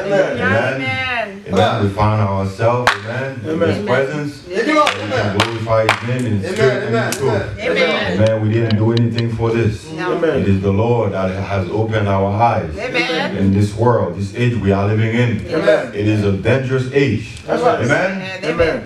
Amen. Amen. Amen. We find ourselves, amen, in His presence. We can glorify His name in spirit and in truth. Amen. We didn't do anything for this. It is the Lord that has opened our eyes in this world, this age we are living in. It is a dangerous age. Amen.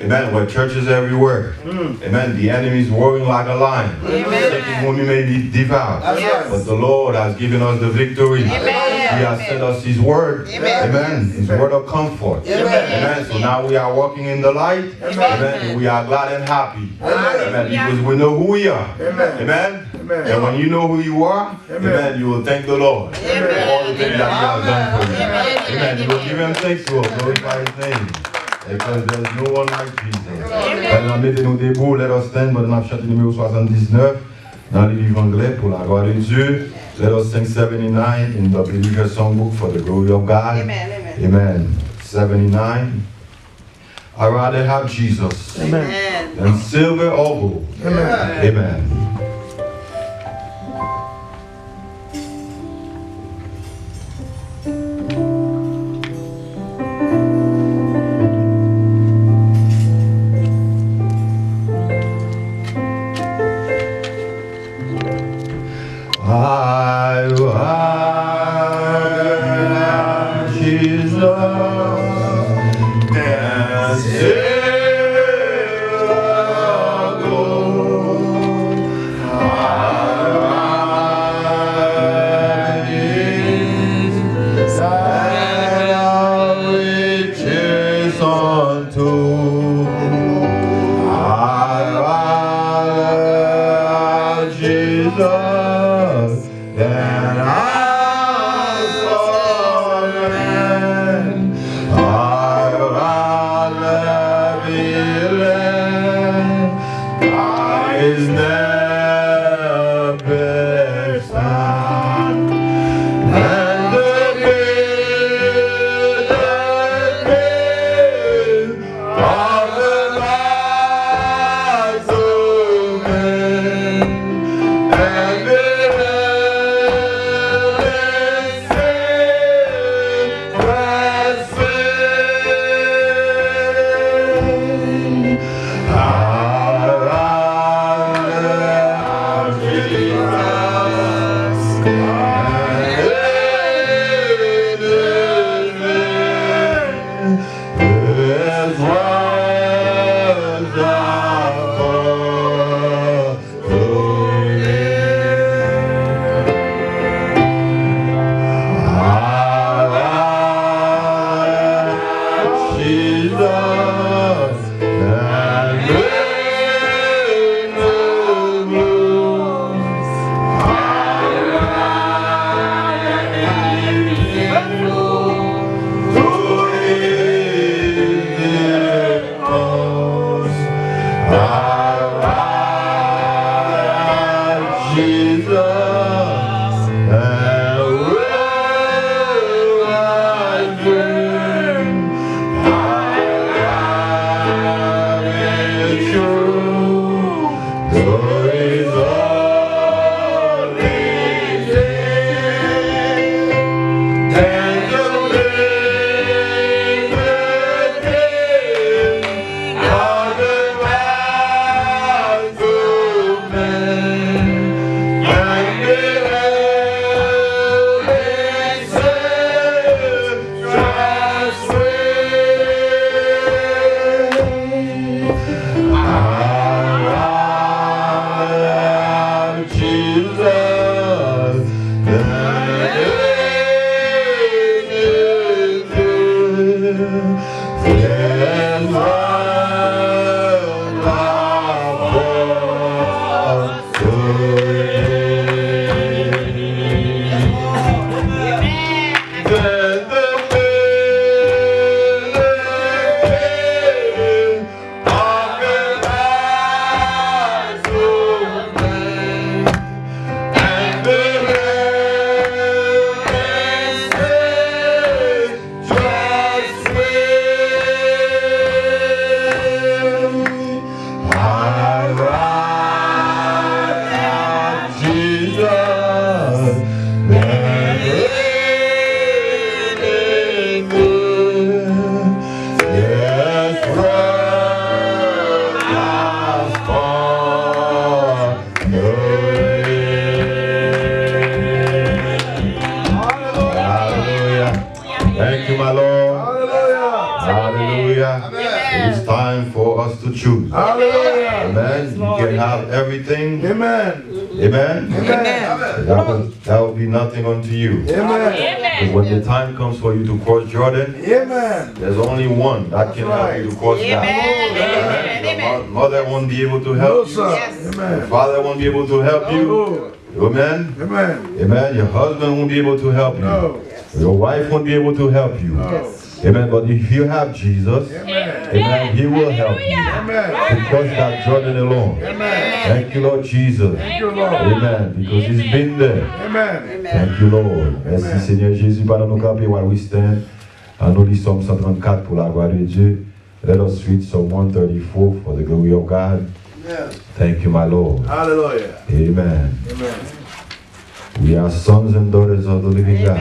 Amen. Where churches everywhere. Amen. The enemy is roaring like a lion. Taking whom he may be devoured. But the Lord has given us the victory. He has sent us His word. Amen. His word of comfort. Amen. So now we are walking in the light. Amen. And we are glad and happy. Amen. Because we know who we are. Amen. And when you know who you are, amen, you will thank the Lord for all the things that He has done for you. Amen. You will give Him thanks to us, glorify His name. Because there is no one like Jesus. Mettez-nous debout, let us stand, but dans chapitre numéro 79, dans le livre anglais, pour la gloire de Dieu. Let us sing 79 in the Believer Songbook for the glory of God. Amen. 79. I'd rather have Jesus than silver or gold. Amen. I rather have Jesus than silver or gold. I rather Jesus than riches unto. I rather have Jesus. Then I'll follow. I rather Thank you, my Lord. Hallelujah. It is time for us to choose. Hallelujah. Amen. You can have everything. Amen. Amen. Amen. That will be nothing unto you. Amen. Because when the time comes for you to cross Jordan, Amen. there's only one that can help you to cross that. Amen. Your mother won't be able to help you. Your father won't be able to help you. Amen. Amen. Amen. Your husband won't be able to help you. Your wife won't be able to help you. Amen. But if you have Jesus, amen, He will help you. To cross that Jordan alone. Thank you, Lord Jesus. Amen. Because He's been there. Amen. Thank you, Lord. Merci, Seigneur Jésus. Pendant nous camper, while we stand, and nous lisons Psalm 134 pour la gloire de Dieu. Let us read Psalm 134 for the glory of God. Thank you, my Lord. Hallelujah. Amen. Amen. We are sons and daughters of the living God.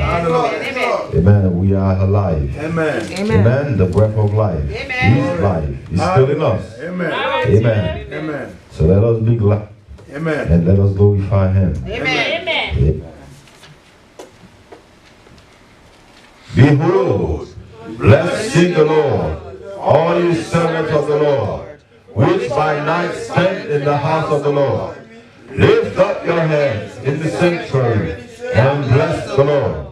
Amen. We are alive. Amen. Amen. The breath of life. His life is still in us. Amen. Amen. Amen. So let us be glad. Amen. And let us glorify Him. Amen. Behold, blessed is the Lord, all you servants of the Lord, which by night stand in the house of the Lord. Lift up your hands in the sanctuary and bless the Lord.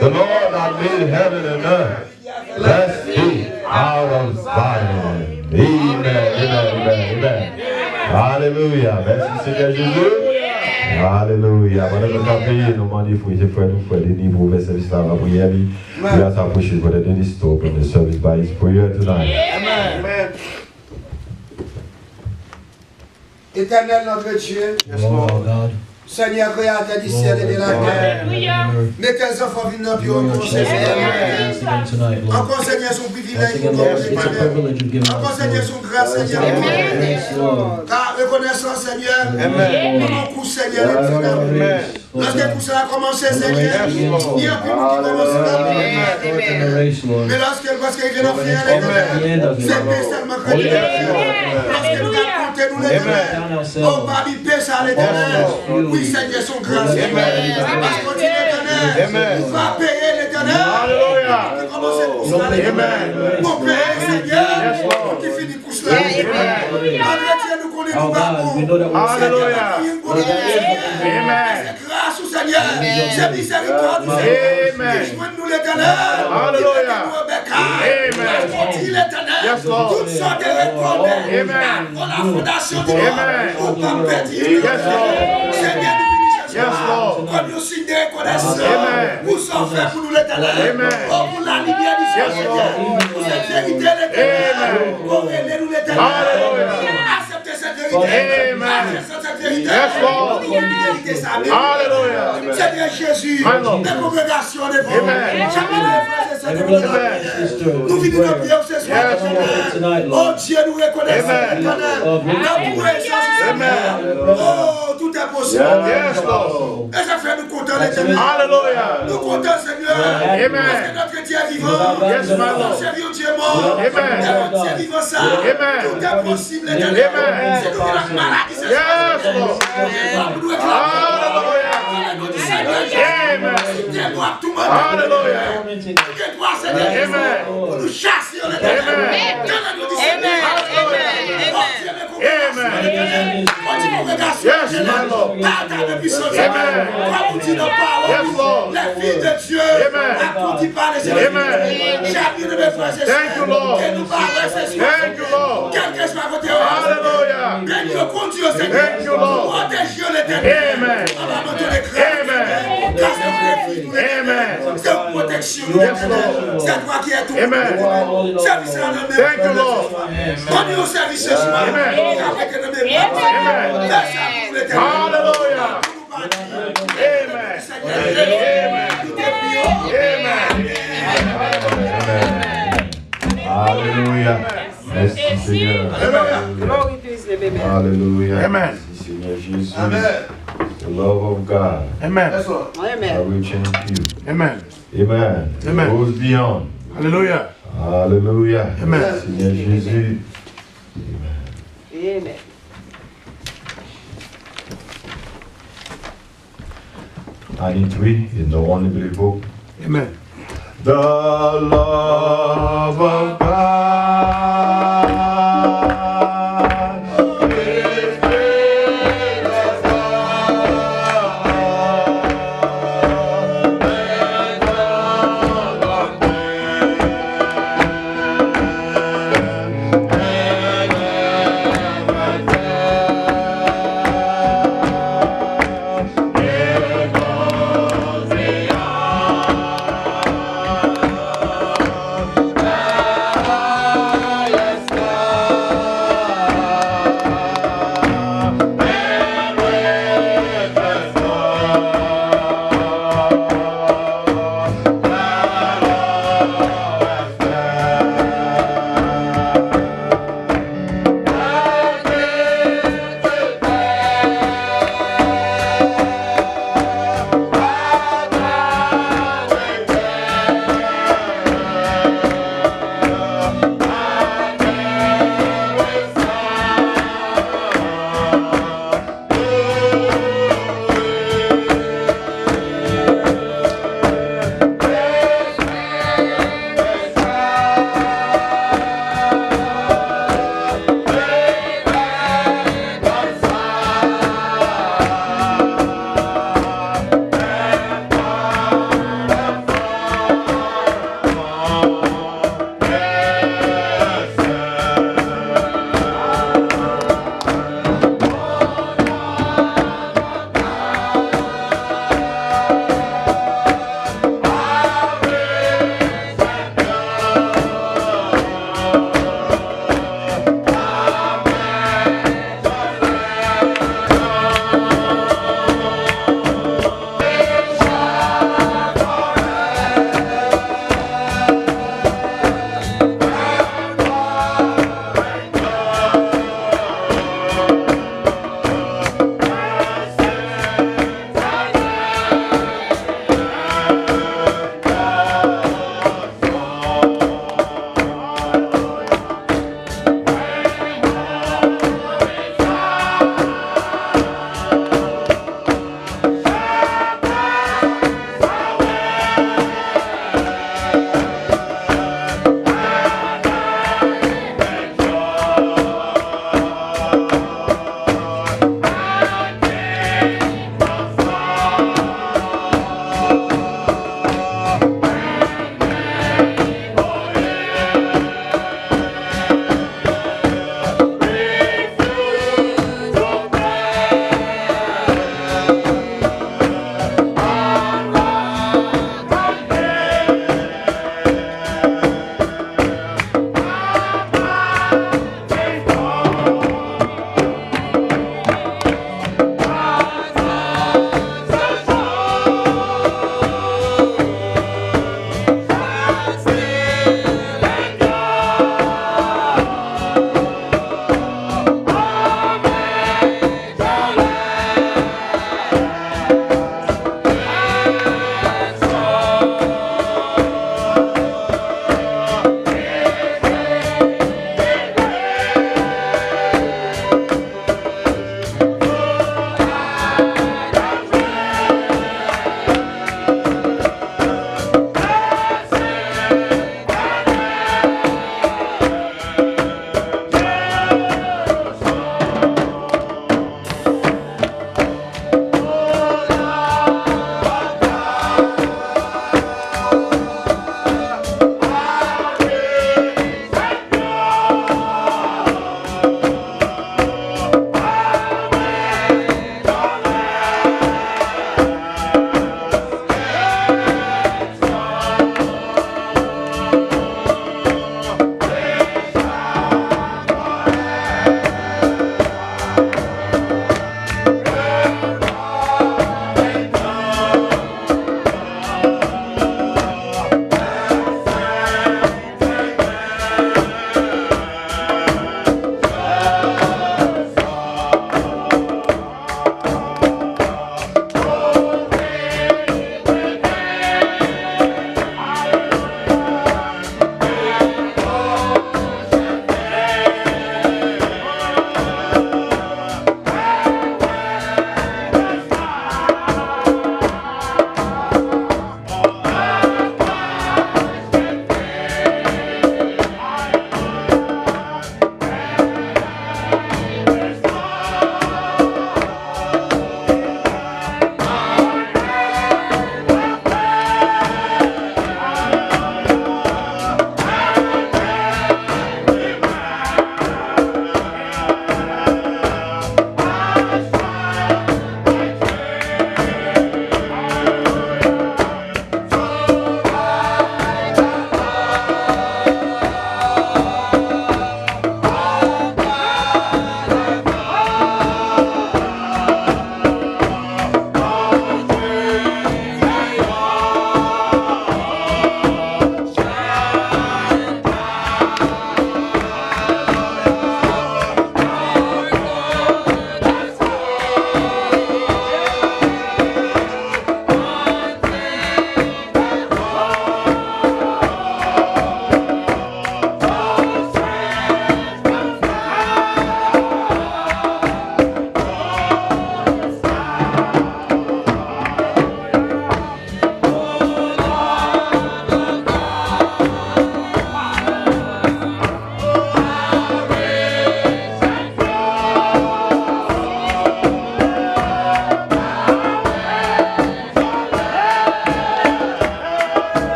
The Lord that made heaven and earth, bless thee out of Zion. Amen. Hallelujah. Merci Seigneur Jésus. Hallelujah. Pendant que nous avons demandé frères nous faire des niveaux vers service là la prière, we are appreciate for the Dennis to open the service by his prayer tonight. Amen. Éternel notre Dieu, Seigneur créateur du ciel et de la terre, mets tes enfants venus dans le bureau de Seigneur. Encore Seigneur, son privilège pour nous. Encore Seigneur, son grâce, Seigneur. Car reconnaissance, Seigneur, mon coup, Seigneur, lorsque tout cela a commencé, Seigneur, il y a plus de qui commence à mais lorsqu'il vient d'en faire, c'est seulement que Dieu lorsqu'il nous a compté, nous l'éternel, oh, Babi, paix à l'éternel, oui, Seigneur, son grâce, parce qu'on dit l'éternel, on va payer l'éternel, qui commence pour cela, pour payer, Seigneur, qui finit pour cela, malgré nous connaît nous parcours, Seigneur, c'est grâce au Seigneur, c'est miséricorde, Seigneur, nous l'éternel, toutes sortes de récoltes, pour la fondation du monde, pour pas perdre, Seigneur, comme nous signons des reconnaissances, nous sommes faits pour nous l'éternel, pour la lumière du Seigneur, pour cette vérité l'éternel, pour aider nous l'éternel, accepter cette vérité, accepter cette vérité, pour nous vérité sa vie. Seigneur Jésus, les congrégations de vous, jamais les frères et sœurs, nous vivons notre vie ce soir, oh Dieu, nous reconnaissons l'éternel, la présence, oh, tout est possible. Et ça fait nous contents l'éternel. Nous contents Seigneur. Parce que notre Dieu est vivant. Nous servons Dieu mort. Et notre Dieu vivant ça. Tout est possible l'éternel. C'est nous qui la maladie. C'est nous qui pour nous chasser l'éternel. Les filles de Dieu, accoutis par les éléments. Chacune de mes frères et sœurs, que nous parlons, quel que soit votre Alléluia. Que Dieu conduise au Seigneur. Protégez l'éternel. Avant de l'écran. Grâce à vous, c'est une protection. C'est toi qui es tout. Service à la même. On est au service ce soir. Avec le même. Merci à vous l'éternel. Hallelujah. Alléluia. Merci Seigneur. Alléluia. Amen. Merci Seigneur Jésus. The love of God. Amen. I will change you. Amen. Amen. It Amen. goes beyond. Hallelujah. Alléluia. Amen. Seigneur Jésus. Amen. 93 is the only book. Amen. The love of God is great as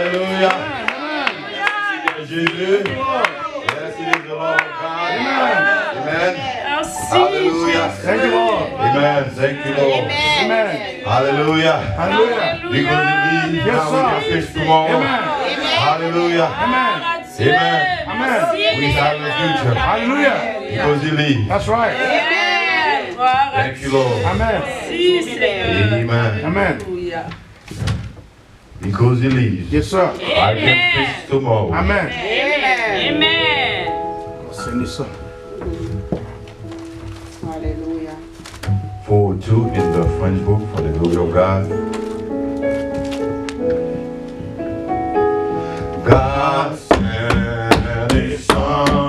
Hallelujah. Jesus. Yes, he is the Lord of God. Amen. Hallelujah. Thank you, Lord. Amen. Thank you, Lord. Amen. Hallelujah. Hallelujah. Because you leave, Yes, now we sir. can fish tomorrow. Amen. Hallelujah. Amen. Amen. Amen. We have the future. Hallelujah. Because he leaves. That's right. Thank you, Lord. Amen. Amen. Amen. Because he leaves, Yes, sir. I can fish tomorrow. Amen. Amen. Sing this song. Hallelujah. 4:2 in the French book for the glory of God. God sent his son.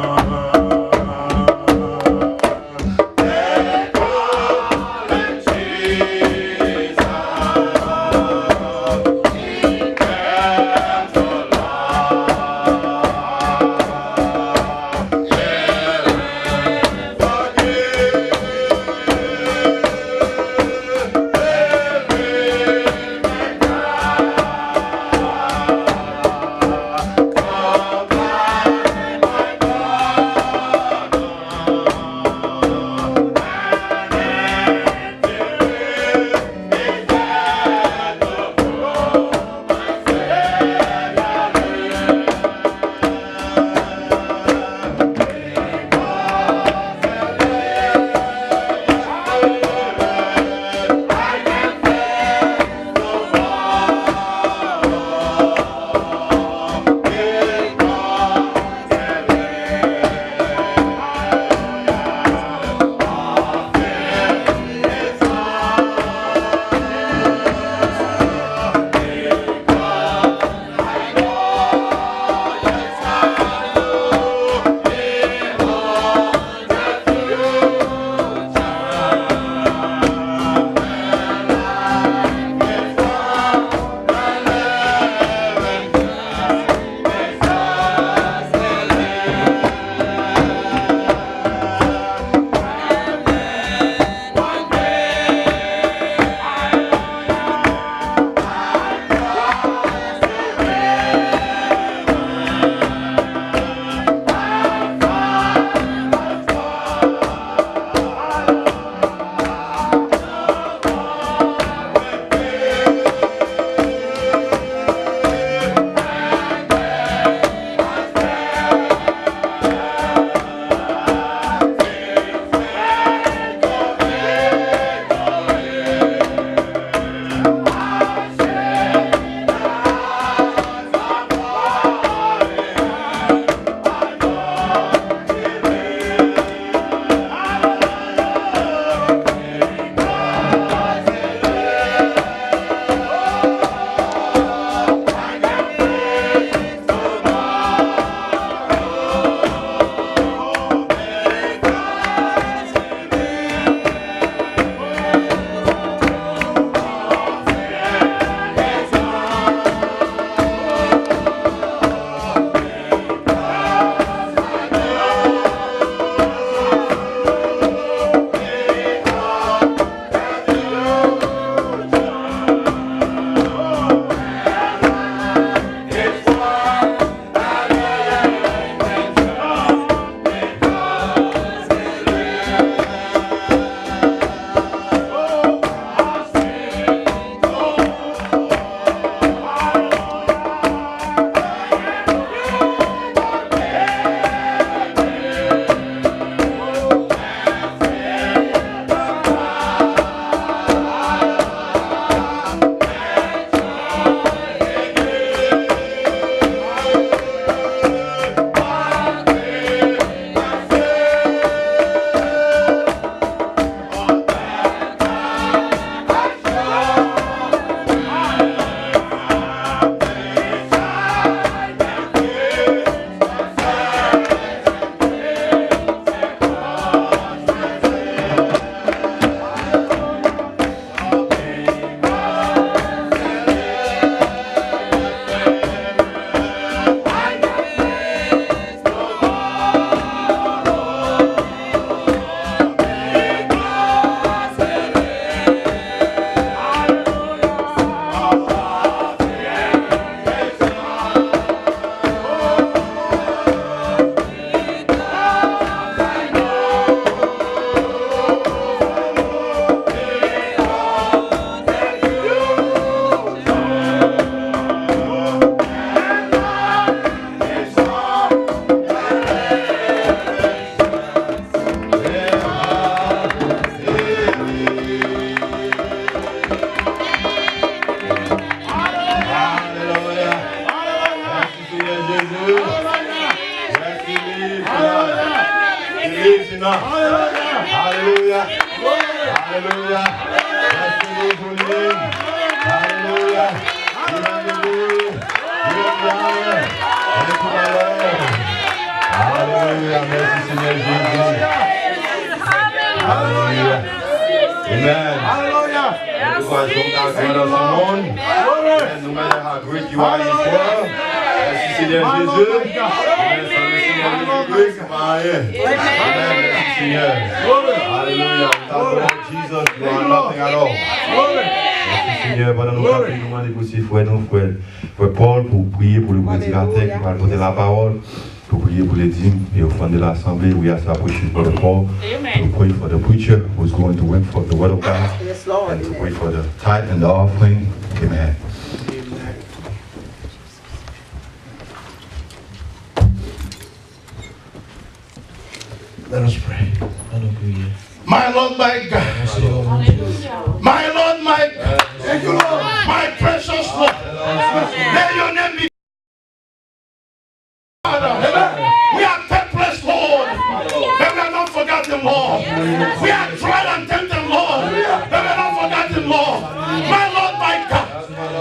maintenant. Alléluia. Alléluia. Alléluia. Alléluia. Merci Seigneur Jésus. Alléluia. Amen. Hallelujah. No matter how great you are in this world, merci Seigneur Jésus. Amen. Seigneur. Hallelujah. Without Jesus, you are nothing at all. Seigneur, pendant nous nous demandons aussi frère Paul pour prier pour le prédicateur qui va porter la parole, pour prier pour les dîmes et au fond de l'assemblée. We ask our worship for the Paul, to pray for the preacher who's going to bring forth the word of God, and to pray for the tithe and the offering. Amen. Let us pray. Hallelujah. My Lord, my God. My Lord, my God. Thank you, Lord. My precious Lord. May your name be Father. We are helpless, Lord. But we are not forgotten, Lord. We are tried and tempted, Lord. But we are not forgotten, Lord. My Lord, my God.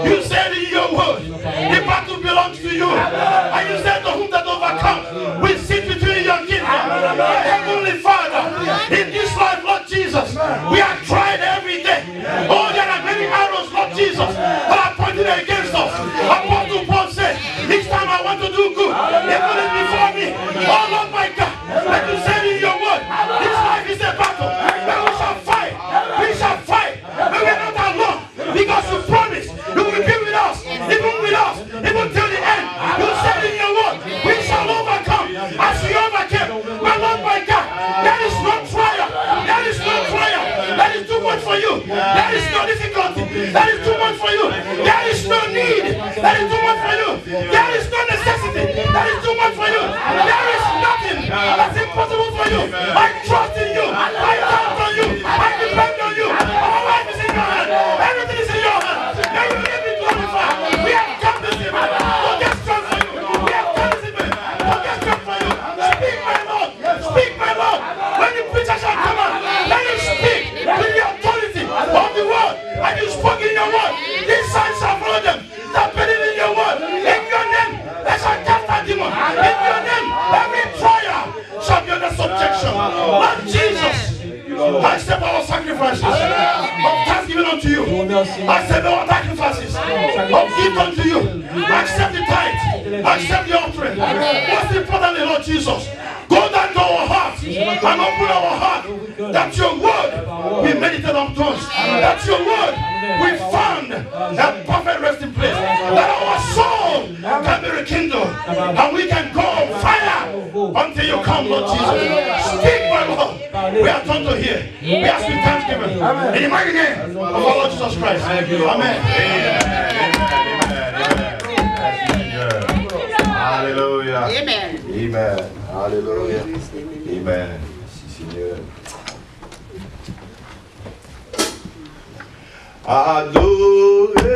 You said in your word, the battle belongs to you. And you said to whom that overcomes, we sit between your kingdom. Heavenly Father, in this life, Lord Jesus, we are tried every day. Oh, there are many arrows, Lord Jesus, that are pointed against us. Apostle Paul said, each time I want to do good, they put it before me. Oh, Lord, my God, like you said in your word, this life is a battle. But we shall fight. We shall fight. But we are not alone. Because you promised you will be with us, even till the end. You said in your word, we shall overcome as we overcame. My Lord, my God, there is no trial. There is no trial. That is too much for you. There is no difficulty. That is too much for you. There is no need. That is too much for you. There is no necessity. That is too much for you. There is nothing that's impossible for you. I trust in you. I count on you. I depend on you. Our life is in your hand. Everything is in your hand. May you live in glorified. We have come this evening to get strong for you. We have come this evening to get strong for you. Speak, my Lord. Speak, my Lord. When the preacher shall come out, let him speak with the authority of the word. And you spoke in your word. These signs shall follow them. Stop believing in your word. In your name, they shall cast out demons. In your name, every trial shall be under subjection. Lord Jesus, accept our sacrifices of thanksgiving unto you. Accept our sacrifices of gift unto you. Accept the tithe. Accept the offering. Most importantly, Lord Jesus, go down to our hearts and open our heart that your word we meditate on us. That your word we found a perfect resting place. That our soul can be rekindled and we can go on fire until you come, Lord Jesus. Speak, my Lord. We are turned to hear. We ask you thanksgiving. In the mighty name of our Lord Jesus Christ. Amen. Hallelujah. Amen. Amen. Hallelujah. Amen. Seigneur. Adorez-le.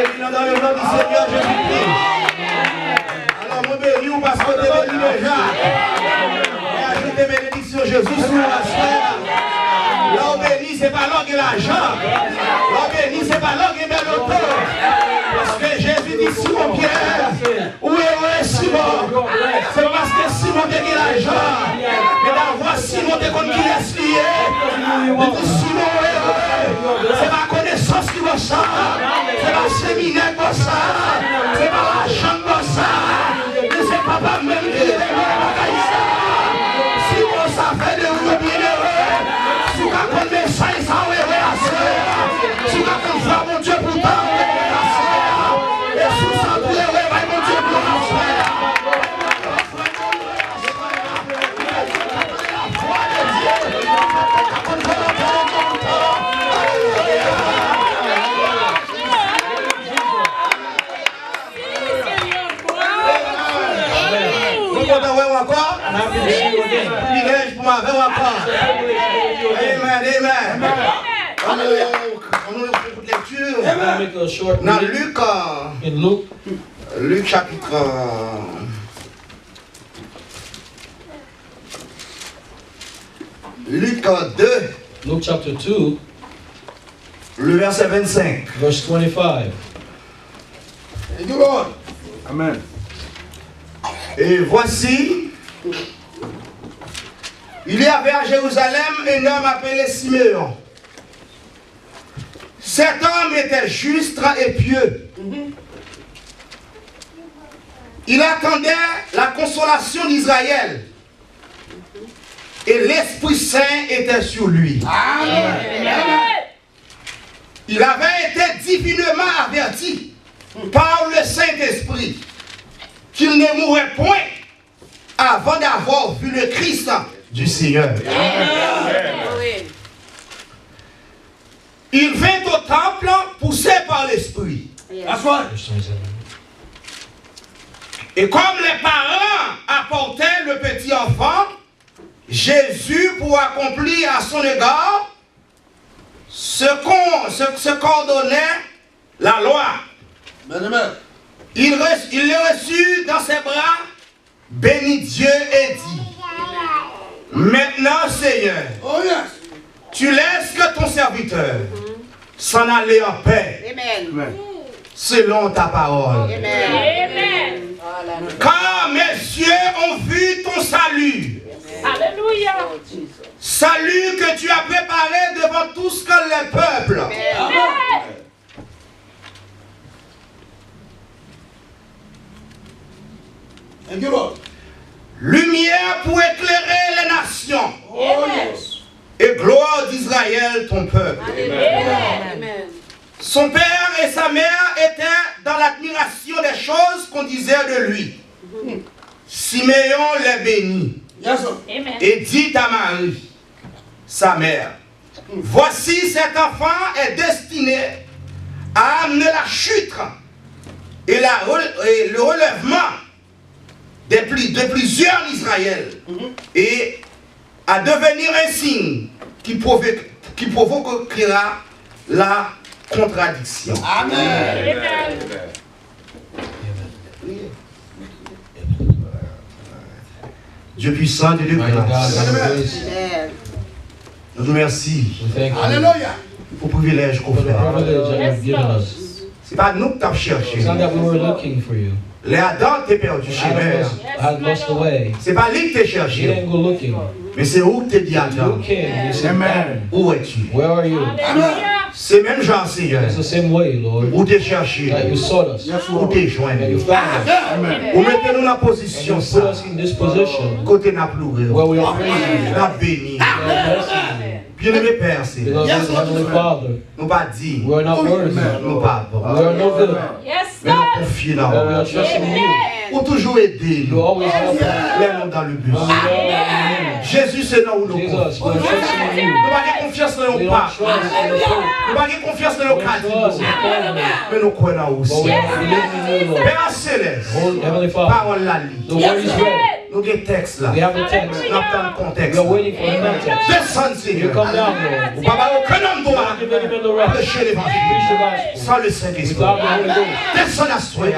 bénis dans le nom du Seigneur Jésus-Christ. Alors, moi bénis parce que tu es béni déjà. Et ajoute des bénédictions Jésus sur la sphère. L'homme béni, ce n'est pas l'homme et l'argent. L'homme béni, ce n'est pas l'homme et l'auto. Parce que Jésus dit Simon Pierre, où est Simon? C'est parce que Simon te dit l'argent. Mais d'avoir Simon te compte qui est lié. Simon est heureux. C'est ma connaissance qui va ça. C'est ma séminaire qui va ça. C'est ma l'argent qui va ça. Mais c'est papa même qui est ça. Simon, ça fait de vous bien heureux. Si vous avez un message, ça va être à faire. Si vous avez un mon Dieu pour toi, et sous sa prière, mon Dieu pour la faire. Encore? Privilège pour ma vie encore. Amen, amen. On ouvre une lecture dans Luc chapitre Luc 2. Luke chapter 2, le verset 25. verse 25. Thank you, Lord. Amen. Et voici, il y avait à Jérusalem un homme appelé Siméon. Cet homme était juste et pieux. Il attendait la consolation d'Israël. Et l'Esprit Saint était sur lui. Amen. Il avait été divinement averti par le Saint-Esprit qu'il ne mourrait point avant d'avoir vu le Christ du Seigneur. Amen. Il vint au temple poussé par l'Esprit. Et comme les parents apportaient le petit enfant, Jésus, pour accomplir à son égard ce qu'ordonnait la loi, il le reçut dans ses bras, bénit Dieu et dit: Maintenant, Seigneur, tu laisses que ton serviteur s'en aller en paix. Amen. Selon ta parole. Amen. Car mes yeux ont vu ton salut. Alléluia. Salut que tu as préparé devant tous les peuples. Amen. Lumière pour éclairer les nations. Et gloire d'Israël, ton peuple. Amen. Son père et sa mère étaient dans l'admiration des choses qu'on disait de lui. Siméon les bénit. Et dit à Marie, sa mère: Voici cet enfant est destiné à amener la chute et le relèvement de plusieurs d'Israël et à devenir un signe qui provoquera la contradiction. Amen. Dieu puissant, Dieu de grâce. Nous te remercions. Alléluia. Pour le privilège qu'on fait. Ce n'est pas nous que tu as cherché. Les Adam t'es perdu chez mère. C'est pas lui que t'es cherché. Mais c'est où que t'es dit Adam. Où es-tu? C'est même genre, Seigneur. Où t'es cherché. Où t'es joint. Où mettez-nous dans la position. Côté n'a pleuré. N'a béni. Bien-aimé Père, c'est nous pas dit, nous pas bon. Mais nous confions dans vous. Pour toujours aider nous. Les dans le bus. Jésus, c'est là où nous confions. Nous pas confiance dans nos pas. Nous pas confiance dans nos cadres. Mais nous croyons aussi. Père céleste, parole la lit. Nous avons un texte là. We have the text. Nous avons le contexte. We are waiting for the context. Descends, You Seigneur. come down, Lord. Vous ne pouvez pas aucun homme doit Give any man the rest. prêcher l'évangile. Preach the gospel. Sans le Saint-Esprit. Without the Holy Ghost. Descends la soirée.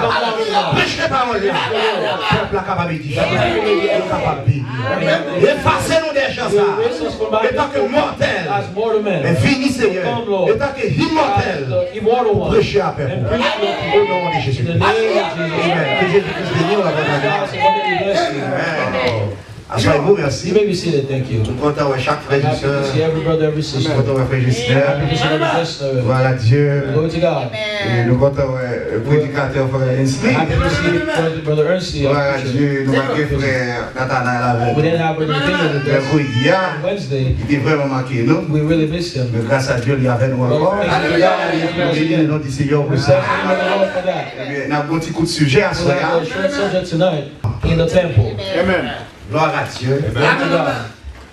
Prêche les paroles là. Le peuple est capable de dire. est capable de bénir. Effacez-nous des choses là. Étant que mortel. As mortal men. Mais fini, Seigneur. Étant que immortel. The immortal one. Prêchez à peuple. And preach to the Au people. nom de Jésus. In the name of Jesus. Amen. Que Jésus-Christ bénisse la bonne God, so wonderfully bless you. Amen. Asseyez-vous, You merci. may be seated, thank you. Nous comptons avec chaque frère et Happy sœur. to see every brother, every Nous sister. comptons avec frère Justin. Happy to see every listener. Voilà Dieu. Glory to God. Et nous comptons avec prédicateur frère Ainsley. Happy to see Brother Ernst. Voilà Dieu. Nous avons frère Nathanaël We avec didn't have Brother Nathaniel with us mercredi. on Wednesday. Il est vraiment marqué nous. We really missed him. Mais grâce à Dieu, il est avec nous Well, encore. thank you to God. He is with us Nous again. nous disons Seigneur pour We ça. thank the Lord for that. Eh bien, nous avons un petit coup de sujet à We'll ce have a short subject tonight in the temple. Amen. Gloire à Dieu. Glory to God.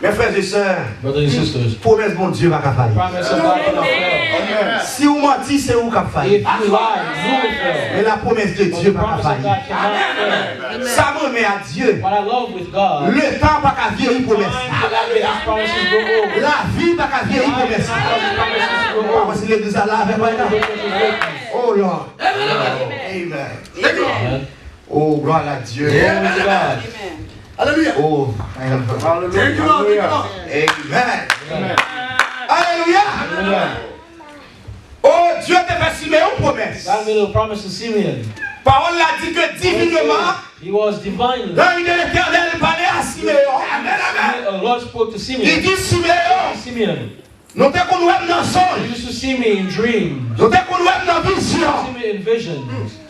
Mes frères et sœurs, Brothers and sisters. promesse bon Dieu va faillir. Promise of God cannot fail. Si vous mentez, c'est vous qui faillir. If you lie, you will fail. Mais la promesse de But Dieu the va promise of faillir. God cannot fail. Ça me met à Dieu. What I love with God, Le temps pas qu'à vieillir promesse. time for that his promises grow old. La vie pas qu'à vieillir Time promesse. because his promises grow Pourquoi old. parce que l'église a lavé par là. Oh Lord. Amen. Amen. Oh gloire à Dieu. Glory to God. Alléluia. Oh. Alléluia. Amen. Amen. Alléluia. Hallelujah. Oh Dieu te fait signer une promesse. God made a promise to Simeon. Parole l'a dit que divinement, He was divinely. l'ange de l'Éternel parlait à Siméon. Amen, amen. The Lord spoke to Il Simeon. dit Siméon, Simeon. nous te connaissons dans You songe, used to see me in dreams. nous te connaissons dans You vision, see me in visions.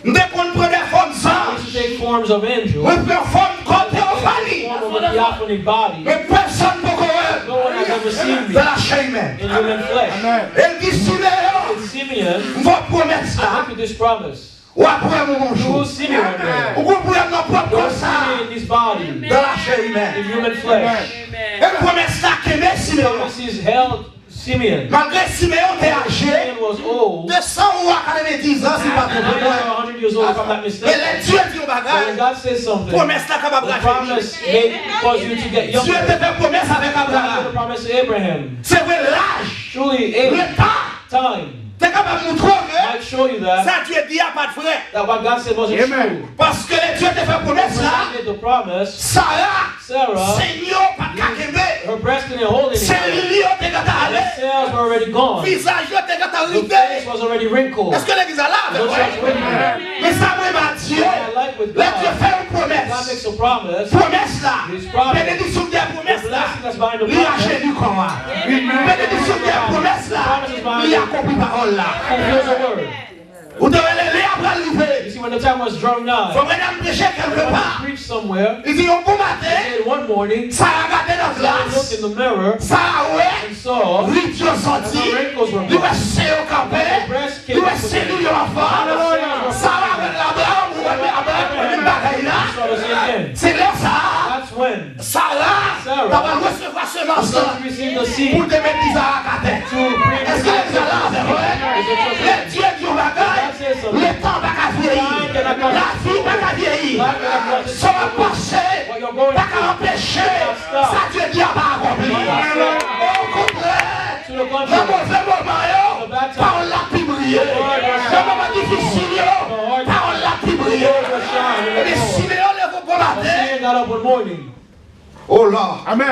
nous te connaissons des formes I used to anges, take forms of angels. nous te formes comme théophanie. Form of a theophanic body. Mais personne ne peut No one has ever seen me dans la chair humaine. in human flesh. Elle dit Siméon, And Simeon, votre promesse là, look at this promise. ou après mon You will bonjour, see me one day. ou vous pouvez notre propre You will comme see ça, me in this body, dans la chair in humaine. human flesh. Elle promesse là que mes Siméon, Promise is held Simeon. malgré Siméon t'es âgé, Simeon was old. 200 ou à 90 ans, si pas trop Now loin. 100 years old, if I'm not Mais mistaken. les Dieu dit au But when bagage, God says something, promesse là capable the de promise may cause you to get Dieu te younger. fait promesse avec God made a Abraham. promise to Abraham. C'est vrai l'âge, Truly, age, le temps. time Tu es capable de nous trouver. might show you that, Ça Dieu dit à pas de frère. that what God said wasn't true. Parce que les Dieu te fait promesse When là. God made the promise, Sarah, Sarah, Seigneur, pas kakembe. her breast didn't hold C'est anymore. lui qui t'a The allé. cells were already gone. Visage qui t'a The arrivé. face was already wrinkled. Est-ce que l'église a là? No church with me. Mais ça me va Dieu. What I like with Là Dieu God, fait une God promesse. makes a promise. Promesse là. His promise. Bénédiction des The promesses là. blessing that's behind the Lui a promise génu comment? Bénédiction des promesses là. Lui a compris parole là. fulfills the word. Vous devez les après You arriver. see, when the time was drawing nigh, Faut vraiment prêcher quelque when part. I preached somewhere, Il dit on peut matin. and one morning, Ça a regardé dans I looked glace. in the mirror Ça a ouais. and saw Ridio sorti. the wrinkles were Lui gone. a c'est au campé. Lui a c'est lui enfant. Ça va avec l'Abraham. Ou avec Abraham. Une bagaille là. So to see again. C'est là ça. That's when Sarah. Sarah. T'as pas recevoir semence the là. son received the Pour seed te mettre Isaac à terre. to bring Est-ce que les là c'est vrai? Les dieux du bagaille. Le temps va qu'à vieillir. La vie va qu'à vieillir. Ça va passer. what you're going Pas qu'à through. empêcher. Ça Dieu dit à pas accomplir. Au contraire. To the Dans contrary, mauvais moment, yo, parole la pi briller. Dans moment difficile, yo, parole la pi briller. Et les Siméon les vont pour la terre. Simeon got up one morning. Oh là. Amen.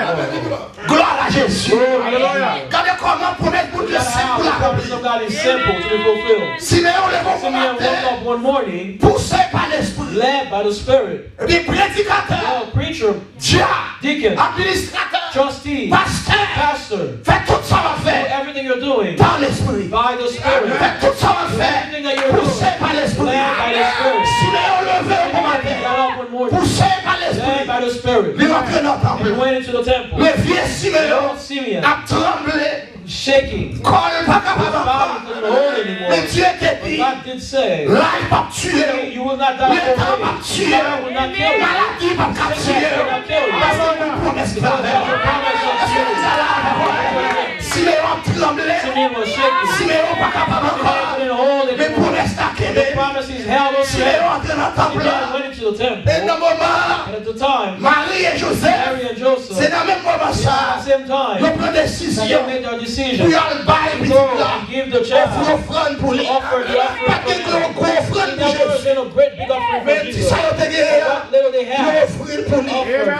Gloire à Jésus. Hallelujah. Regardez comment promettre pour Dieu c'est pour The la promise remplir. of God is simple to be fulfilled. Siméon les vont pour Simeon la woke terre. up one morning, Poussé par l'esprit. led by the Spirit. Et puis prédicateur, A preacher, diacre, deacon, administrateur, trustee, pasteur. pastor, Faites tout ça va do faire everything you're doing par l'esprit. by the Spirit. Faites tout ça va faire Everything that you're poussé doing, par l'esprit. led by the Spirit. Siméon levé au He matin. got up one morning, Poussé par led l'esprit. by the Spirit. Il rentre dans le temple. He went into the temple. Le vieux Siméon Old Simeon, a tremblé. shaking. Colle pas His capable body encore. couldn't hold anymore. Mais Dieu t'a But dit, God did say, là il va tuer. you will not die Le temps va for me. tuer. God will not kill you. Maladie va tuer. Parce que nous promesse qu'il va faire. Est-ce que vous allez avoir? Siméon tremblé. Simeon was shaking. Siméon pas capable He encore. couldn't hold Mais anymore. promesse t'a The quitté. promises held on Siméon entré dans le temple. Simeon went into the temple. Et dans le moment, And at the time, Marie et Joseph, Mary and Joseph, c'est dans le même moment at ça, the same time, ils prennent des that décisions they made their decision pour y aller bailler to petit go là. and give the Offre child, offrande pour lui. offer the Pas offering de for him. gros offrande He pour never Jésus. been a great big offering for Mais si Jesus. ça y est gagné, What little they ils have, offrir pour lui. offer for him.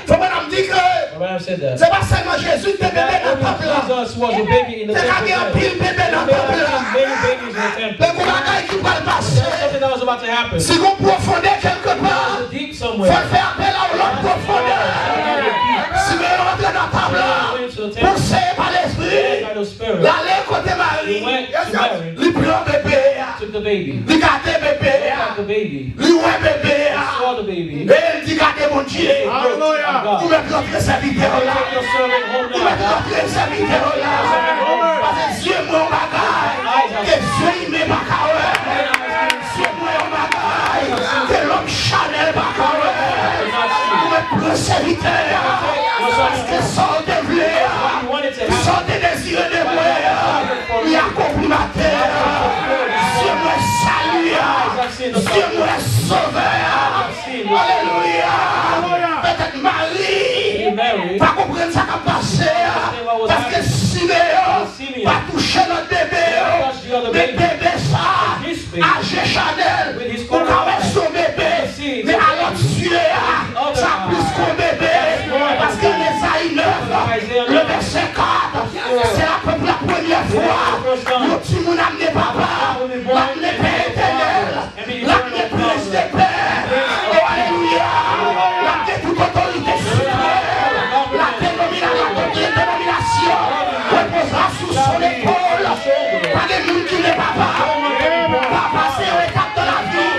Faut madame dire que Abraham said that. c'est pas seulement Jésus qui est bébé dans le That temple là. only Jesus was a baby in the C'est temple. qu'il y a un pile bébé dans le There temple are là. many babies in the temple. Mais pour la qui va le There's passer, something that was about to happen. si vous profondez quelque part, There's a deep faut somewhere. faire appel à l'autre profondeur. Si vous rentrez dans le temple là, poussé par l'esprit, By the Spirit, l'aller côté he Marie, went to Mary, lui prend bébé, took the baby, lui gâte bébé, got the baby, lui ouais bébé, saw the baby. et il dit gâte mon Dieu. God. Vous mettez notre serviteur là. Take your servant home Vous now. mettez notre serviteur là. Parce que Dieu mon bagaille, que Dieu il met ma carrière. Dieu mon bagaille, que l'homme Chanel ma carrière. Vous mettez le serviteur, parce que sans développer, He wanted to have sans désirer de moi, il a accompli ma terre. Dieu me salue, Dieu me sauveur. Alléluia. Peut-être Marie, Mary. pas comprendre ça qui a passé. Parce que Siméon va toucher notre bébé. Mais bébé ça, âgé Chanel, pour caresser son bébé. Mais alors Dieu, ça plus qu'un bébé. Parce que les Isaïe 9, le verset 4, c'est à peu près la première fois. Nous, tu m'as amené papa, l'amené Père éternel, l'amené Prince des Pères. Oh, alléluia. L'amené toute autorité suprême. La dénomination reposera sous son épaule. Pas de monde qui n'est papa. Papa, c'est une étape de la vie.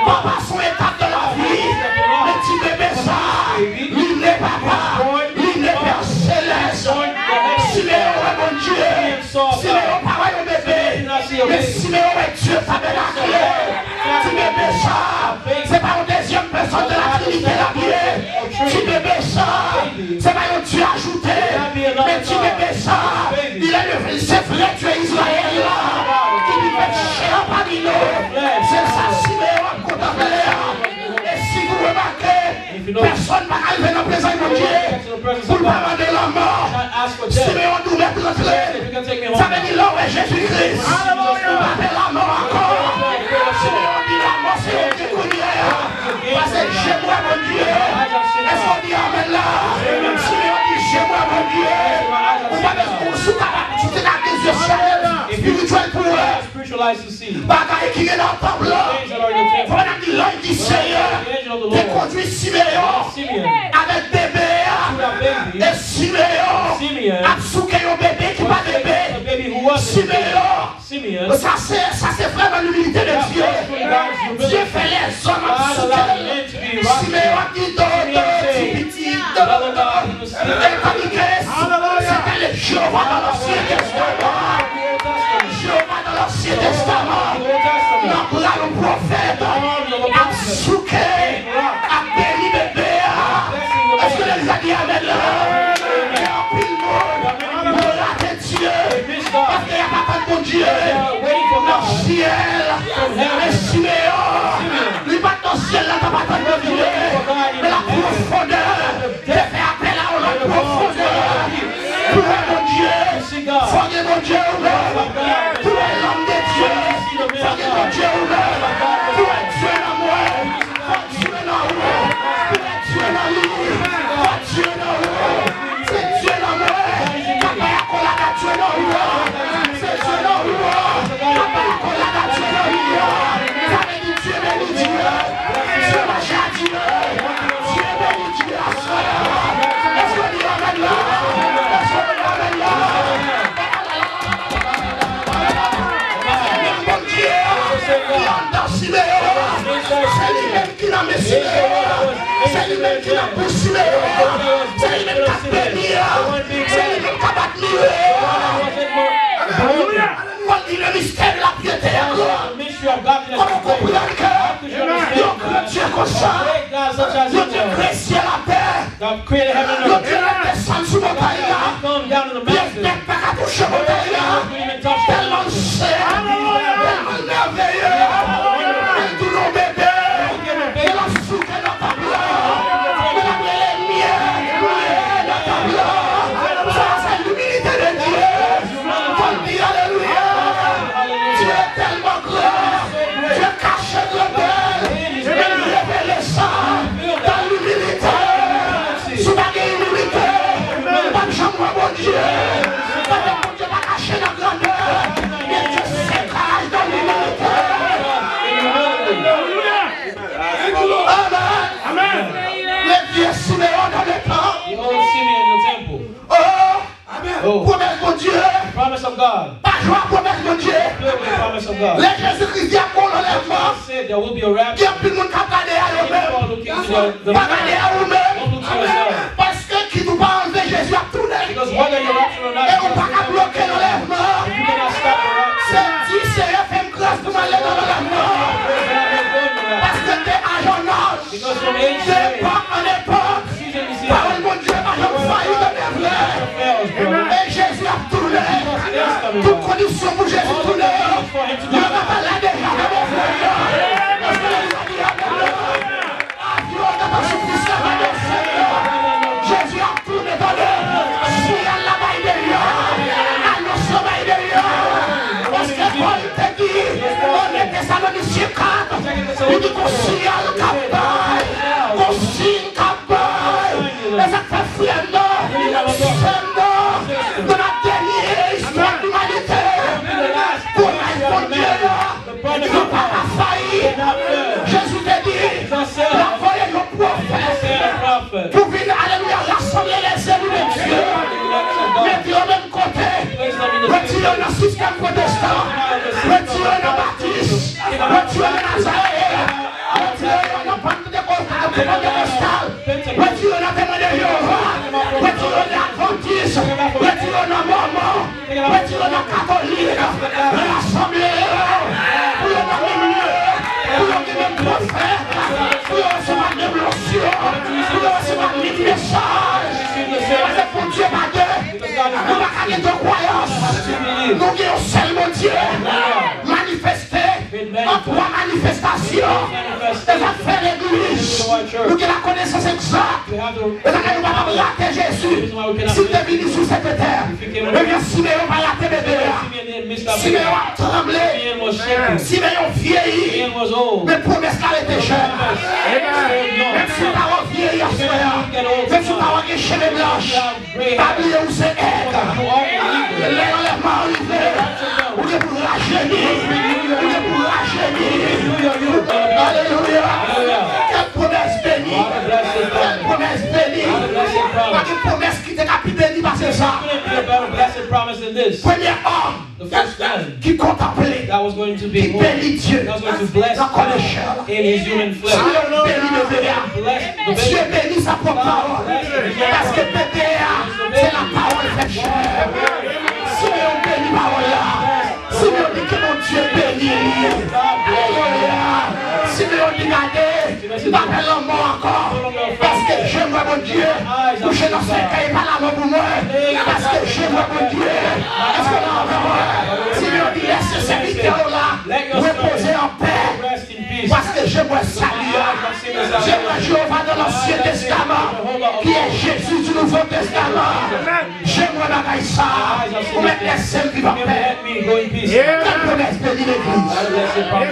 Papa, c'est une étape de la vie. Mais tu bébé ça, il n'est papa. Il n'est Père céleste. Siméon est mon Dieu. Siméon pareil au bébé. Mais Siméon est Dieu tabernacle. Tu bébé ça, c'est pas une deuxième personne de la Trinité la vie. Tu bébé ça, c'est pas un Dieu ajouté. Mais tu bébé ça, il est le c'est vrai Dieu Israël là. Qui lui fait cher parmi nous. C'est ça Siméon a contemplé. Et si vous remarquez, personne ne va arriver dans le présent de Dieu pour demander la mort. Siméon nous met rentrer. Ça veut dire là où est Jésus-Christ. On va faire la mort encore. Siméon dit la mort c'est Dieu qu'on y est. Parce que chez moi mon Dieu. Est-ce qu'on dit amen là? Siméon dit chez moi mon Dieu. On va mettre un sous-tabac. Tu t'es dans des yeux chers. Spirituel pour eux. spiritualized to see. Bagaille qui est dans le temple là. Things that are in the temple. Voilà dit l'œil du Seigneur. The angel of the Qui Lord. conduit Siméon Simeon. avec bébé. To that baby. Et Siméon Simeon. a souqué un bébé qui pas The bébé. baby who was Siméon. Simeon. Ça c'est vraiment l'humilité de Dieu. Dieu fait les hommes à souquer. Siméon a dit d'autres petits. C'était le Jéhovah dans l'Ancien Testament. Jéhovah dans l'Ancien Testament. Là, le prophète a souqué, a béni bébé. Est-ce que les a dit amen là? Il y a un pile monde. Pour la Dieu. Parce qu'il n'y a pas de bon Dieu. Dans le ciel. Et Siméon. Lui pas dans le ciel là, t'as pas de bon Dieu. Mais la profondeur. Tu fais appel à la profondeur. Pour mon Dieu. Soyez mon Dieu ouvert. Pour l'homme de Dieu. Soyez mon Dieu ouvert. Pour être Dieu dans moi. Pour Dieu dans moi. Pour être Dieu dans lui. Pour Dieu dans moi. C'est Dieu dans moi. Papa y'a qu'on l'a Dieu dans moi. C'est Dieu dans moi. Papa y'a qu'on l'a Dieu dans moi. Ça veut dire Dieu béni Dieu. Dieu marche à Dieu. Dieu béni Dieu à soi. Est-ce qu'on dit amen là? Est-ce qu'on dit amen là? Mon Dieu, qui entre dans Siméon, c'est lui-même qui l'a mis Siméon, c'est lui-même qui l'a poussé Siméon, c'est lui-même qui a béni, c'est lui-même qui a battu. On dit le mystère de la piété encore. Comment comprendre que Dieu comme ça, Dieu crée ciel à terre, God created heaven and Dieu earth. descend sur montagne là, Come down to the Dieu mountain. n'est pas qu'à toucher montagne là, tellement cher, tellement merveilleux. Behold Simeon in the temple. Oh, promesse de Dieu. Promise of God. Pas joie, promesse de Dieu. Filled with the promise of God. Les Jésus-Christ a pour l'enlèvement. Said there will be a rapture. Il y a plus de monde qui a gardé à eux-mêmes. People are looking to the Pas gardé à eux-mêmes. Don't look to yourself. Parce que qui nous pas enlever Jésus à tout le monde. Because whether you're raptured or not, Et on ne peut pas bloquer l'enlèvement. you cannot stop the rapture. C'est dit, c'est fait grâce pour m'aller dans l'enlèvement. Parce que t'es agent d'âge. Because from age to age, D'époque en époque. season to season, Parole de Dieu, agent failli de mes frères. fails, brother. Et Jésus a tourné. Toute condition pour Jésus tourné. Il ne va pas là déjà, mon frère. Parce que les amis a donné. Dieu n'a pas suffi à mon Seigneur. Jésus a tourné dans le. Si elle la baille de Dieu, elle ne se baille de Dieu. Parce que Paul te dit, on est Thessaloniciens 4. Il dit qu'on signe le cabaye. Qu'on signe cabaye. Et ça fait frère, non. De la dernière histoire de l'humanité, pour la Dieu, il ne va pas faillir. Jésus te dit, la voie est le prophète, pour venir, alléluia, rassembler les élus de Dieu, mettre au même côté, retirer le système protestant, retirer le baptiste, retirer le Nazareth, retirer le pentecostal, retirer le témoin de Jéhovah, retirer l'adventiste, retirer le mormon, retirer le catholique, rassembler pour le milieu, pour le prophète, pour recevoir des blessures, pour recevoir des messages. Parce que pour Dieu, pas Dieu, nous n'avons pas de croyance. Nous avons seulement Dieu manifesté en trois manifestations. Et ça fait l'église. Nous avons la connaissance exacte. Et là, nous ne pouvons pas rater Jésus. Si tu es venu sur cette terre, eh bien, Siméon va rater bébé. Siméon a tremblé. Siméon vieilli. Mais promesse qu'elle était jeune. Même si tu as vieilli, même si tu as les cheveux blanches, pas oublier où c'est elle. L'enlèvement arrivé. Où est pour rajeunir. Où est pour rajeunir. Alléluia. Quelle promesse bénie. Quelle promesse bénie. Pas de promesse qui t'est capable bénie parce que ça. Premier homme qui contemplait, that was going to qui be bénit Dieu. that was going to bless La God connaissance. in his human flesh. Dieu bénit le bébé. Bless the Dieu baby. bénit sa propre parole. Parce que bébé, c'est la parole faite chair. Si on bénit parole là, si on dit que mon Dieu bénit, alléluia. Si on dit regardez, pas le mot encore. Parce que j'aime mon Dieu. Coucher dans ce cahier, pas la mort pour moi. Parce que j'aime mon Dieu. Est-ce que là, si on dit laissez ces vidéos là, reposer en paix. Rest in peace. Parce que j'aimerais saluer. J'aimerais Jéhovah de l'Ancien Testament, qui est Jésus du Nouveau Testament. J'aimerais la ça, pour mettre les seuls qui vont paix. Let me go in peace. Quelle promesse bénie l'église.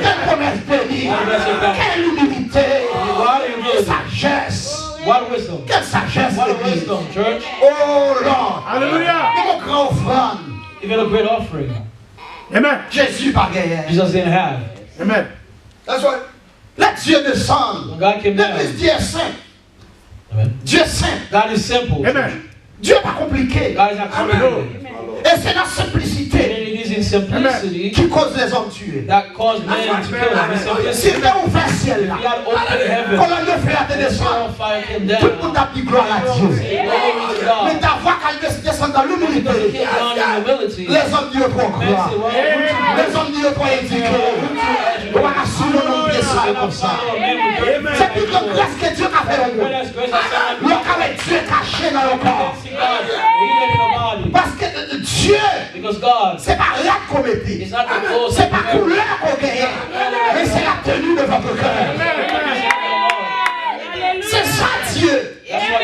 Quelle promesse bénie. Quelle humilité. Quelle sagesse. What wisdom? Quelle sagesse What l'église. wisdom, church? Oh Lord. Alléluia. Mon grand offrande. Even a great offering. Amen. Jésus pas gagné. Jesus didn't have. Amen. That's right. Let Dieu descendre. God came down. L'église Dieu est saint. Amen. Dieu est saint. God is simple. Amen. Dieu n'est pas compliqué. God is not complicated. Et c'est la And simplicité it is in simplicity qui cause les hommes tués. that caused men to kill him. In Si simplicity. tu as ouvert ciel là, He had opened heaven. quand le feu a te descendu, Fire came tout le down. monde a dit gloire à Dieu. Say, glory to Mais God. ta voix quand elle descend dans Because he l'humilité, came down in humility. les hommes disent trop Men gloire. say, well, Les hommes disent trop éduqué. On va assumer nos pieds ça comme ça. C'est plus de grâce que Dieu a fait au monde. Le corps est Dieu caché dans le corps. Parce que Dieu, Because God c'est pas là qu'on mettait. is not the clothes C'est of pas the couleur qu'on gagne. Mais c'est la tenue de votre cœur. C'est ça Dieu. That's what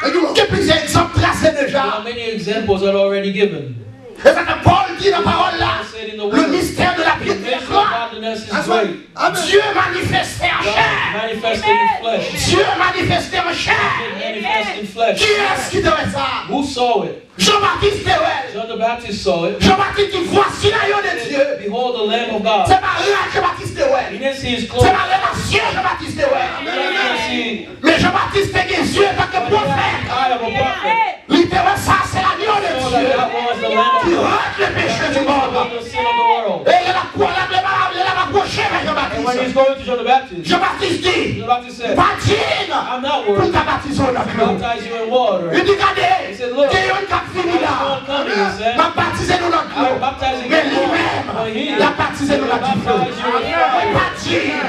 God. Il y a plusieurs exemples tracés There déjà. are many examples that are already given. Et ça que Paul dit dans la parole là. Said in the Le word, mystère de la the piété de mystery gloire. of godliness is great. Dieu manifesté en God chair. manifested in flesh. Dieu manifesté en chair. Manifest in flesh. Qui est-ce qui devait ça? Who saw it? Jean-Baptiste Théouel. John the Baptist saw it. Jean-Baptiste dit voici l'agneau de Dieu. Behold the Lamb of God. C'est pas là Jean-Baptiste He Théouel. didn't see his C'est clothes. pas là l'ancien Jean-Baptiste He Théouel. didn't see Mais Jean-Baptiste fait des yeux parce que prophète. when he's going to John the Baptist, Jean-Baptiste dit, John the Baptist said, Patine I'm not pour worthy ta baptiser au to nom. baptize you in water. Il dit, regardez, He said, look, il y a une qui a fini là. one coming, he said, M'a baptisé nous dans I'm baptizing mais you in water. But lui-même, he il a baptisé nous dans du feu. baptize you in fire. Patine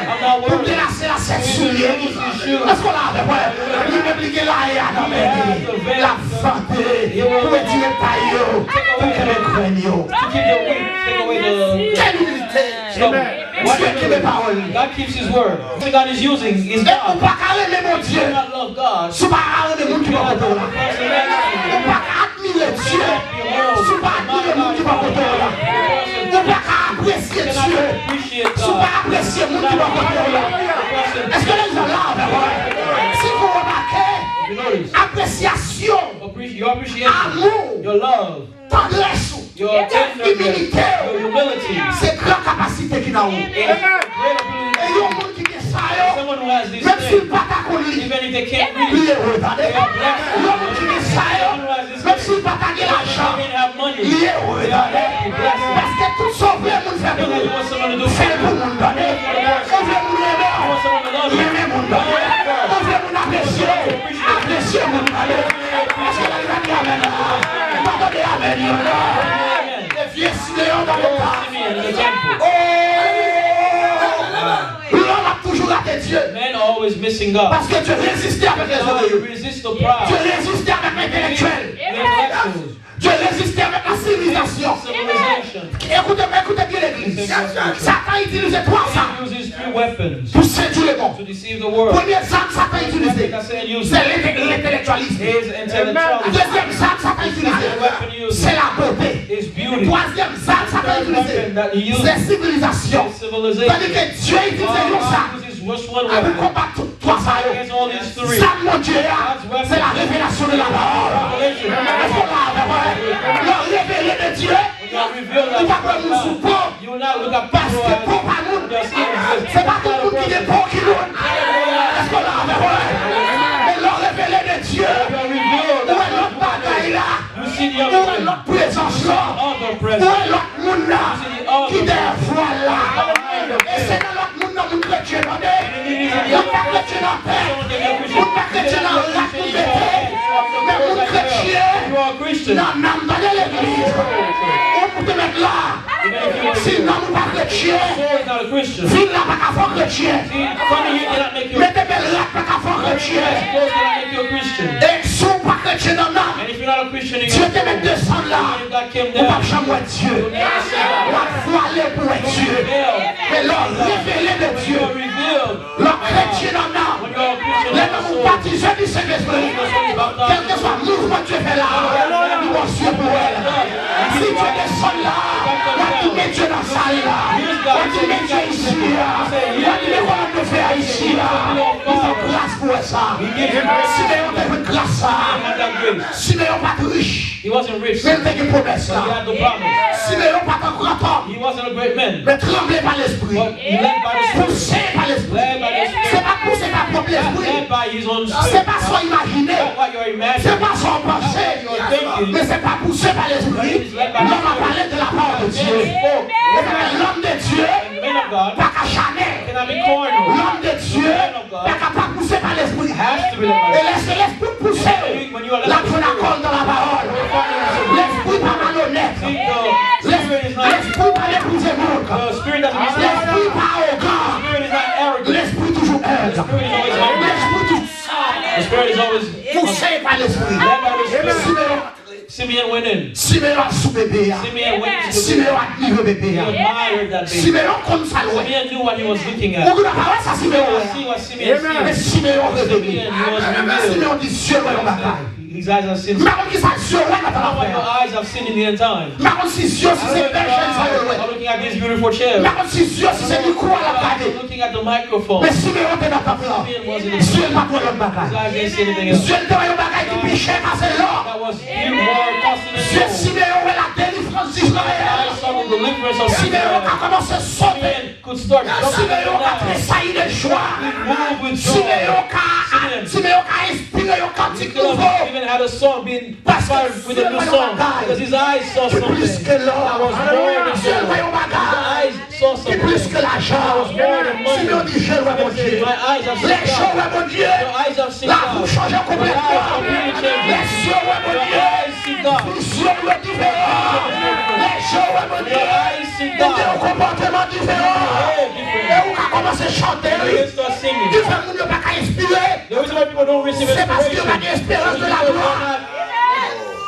pour délasser la sexualité. Est-ce qu'on l'a fait? Ouais. Il m'a dit là, il y a dans mes vies. La santé, pour retirer le paillot, pour que le crânio. To keep the weak, take away the Quelle humilité. Dieu qui mes paroles. God keeps his word. What God is using is Et on God. va carrément mon Dieu. You cannot love God. Si pas arrêter le monde qui va You côté cannot là. love the person next to you. On va admirer Dieu. Si pas admirer le monde qui va côté là. On va apprécier You cannot Dieu. appreciate Si pas God. apprécier le monde qui va côté là. Est-ce que les gens là, si vous remarquez, You notice appréciation, your appreciation, amour, your love, tendresse, your tenderness, humilité, your humility, c'est grande capacité qu'il a. is great Et ability. il y a un monde qui dit ça, Someone who has these même s'il things, pas qu'à connaître. even if they can't Il read, est heureux, regardez. L'homme qui dit ça, même s'il pas gagné l'argent, they didn't have money. il est heureux, regardez. Parce que tout son vrai monde fait pour Because you nous. want someone to do Fait pour nous, regardez. On veut nous aimer. You want someone to love you. Aimer nous, regardez. On veut nous apprécier. Apprécier nous, regardez. Parce que là, il va dire amen. Pardonnez amen, là. Les vieux Siméon dans le temps. Simeon in the temple. L'homme a toujours raté Dieu. Men are always missing God. Parce que Dieu résistait avec les God orgueilleux. resist the Dieu proud. résistait avec l'intellectuel. The intellectuals. Dieu résistait avec la civilisation. Civilization. Écoutez bien l'église. Satan utilisait trois He armes uses three weapons pour séduire le monde. to deceive the world. Première arme Satan utilisait, Like I said, use c'est l'intellectualisme. his intellectuality. Deuxième arme Satan utilisait, The weapon he uses c'est la beauté. is beauty. Troisième arme Satan Third utilisait, weapon that he uses c'est civilisation. is civilization. Tandis que Dieu utilisait une God arme uses just one pour weapon combattre trois armes. against all these three. Ça, mon Dieu, c'est la révélation de la parole. Revelation. Est-ce qu'on l'a fait? Le révélé de Dieu, You are revealed il that va pas nous sous pauvre. you will not look at Parce people que pour as nous, their skin is c'est pas tout le monde qui est pauvre qui loue. Est-ce qu'on l'a fait? Mais le révélé de Dieu, You are revealed où est that notre bataille là? you see the Où other est way, notre présence là? other Où presence. est notre monde là? Qui est voile là? Et c'est dans notre monde, dans notre chrétien, regardez. Il n'y a pas de chrétien en paix. Il n'y a pas de chrétien en lac, nous mettez. Mais mon chrétien, You are a Christian. dans l'âme de l'église, on peut te mettre là. Si non, nous pas chrétien, Paul is not a Christian. si là, pas qu'à faire chrétien. See, funny here cannot make you a Mettez belle là, pas qu'à faire chrétien. Paul cannot make you a Christian. Et si on pas chrétien dans l'âme, And if you're not a Christian, you Dieu te met descendre là. if God came On va down, jamais Dieu. La foi aller pour être Dieu. Mais l'homme révélé de you Dieu. are revealed. Le chrétien dans l'âme. When you are a Christian, Les you are hommes soul. baptisés du Saint-Esprit. Quel que soit le mouvement que tu fais là, nous allons suivre pour elle. Si Dieu descend là, on va tout mettre Dieu dans la salle là. On va tout mettre Dieu ici là. On va tout mettre comment on fait ici là. Il faut grâce pour ça. Siméon t'a fait grâce ça. He had that grace. Siméon pas riche. He wasn't rich. Mais il t'a une promesse He là. had the promise. Siméon pas un grand homme. He wasn't a great man. Mais tremblé par l'esprit. But he led by the Spirit. Poussé par l'esprit. Led by the C'est Spirit. pas poussé par propre Not esprit. led by his own C'est spirit. pas son imaginé. Not what you're C'est imagining. pas son pensée. Mais c'est pas poussé par l'esprit. L'homme a parlé de la part de Dieu. L'homme de Dieu, Men of God pas qu'à jamais. cannot be cornered. L'homme de Dieu, pas qu'à pas pousser par l'esprit. Has to be led by Et the laissez l'esprit pousser. When you are La led by the Spirit. colle dans la parole. L'esprit pas malhonnête. See, the Spirit is not. L'esprit pas l'épouser monde. The Spirit doesn't be selfish. L'esprit pas The arrogant. Spirit is not arrogant. L'esprit toujours The aide. Spirit is always humble. L'esprit toujours The Spirit is always poussé par l'esprit. led by the Spirit. Siméon, Simeon went in. Siméon sous bébé. Simeon went to the Siméon admire bébé. He admired that baby. Siméon comme ça loin. Simeon knew what he was looking at. Beaucoup de paroles ça Siméon. See what Simeon Mais sees. Siméon révélé. Simeon was revealed. Siméon dit Dieu ouais on bataille. His eyes have seen. Mais on qui ça Dieu ouais on Not what bataille. your eyes have seen in the end time. Mais on si Dieu si c'est belle chaîne ça ouais. I'm looking at this beautiful chair. Mais on si Dieu si c'est micro à la I'm garder. looking at the microphone. Mais Siméon t'es dans ta plan. Simeon was in his Dieu pas pour l'autre His bataille. eyes didn't see anything else. Dieu te voit un bagaille qui pichait passer là. That was more costly Dieu than gold. Siméon ouais la délivrance d'Israël. I saw the deliverance of Siméon a Simeon. commencé à sauter. Simeon could start jumping up Siméon a and down. tressailli de joie. Move with joy. Siméon a inspiré un cantique He could nouveau. have even had a song being inspired with a new song because his eyes saw something Plus que l'or. that was more than Dieu gold. voit un His bagage. eyes saw qui plus something que l'argent. Simeon dit, je vois mon Dieu. My eyes have seen Les gens God. voient mon Dieu. Your eyes have seen Là, God. vous changez Your eyes complètement. are being Les changed. gens voient mon Your Dieu. eyes see God. Vous sommes différents. Les gens voient mon Dieu. Your eyes see Ils ont un God. comportement différent. Et vous commencez à chanter. They start Ils singing. ne pas inspirer. The reason why people don't receive C'est parce qu'il n'y a pas inspiration d'espérance de la gloire.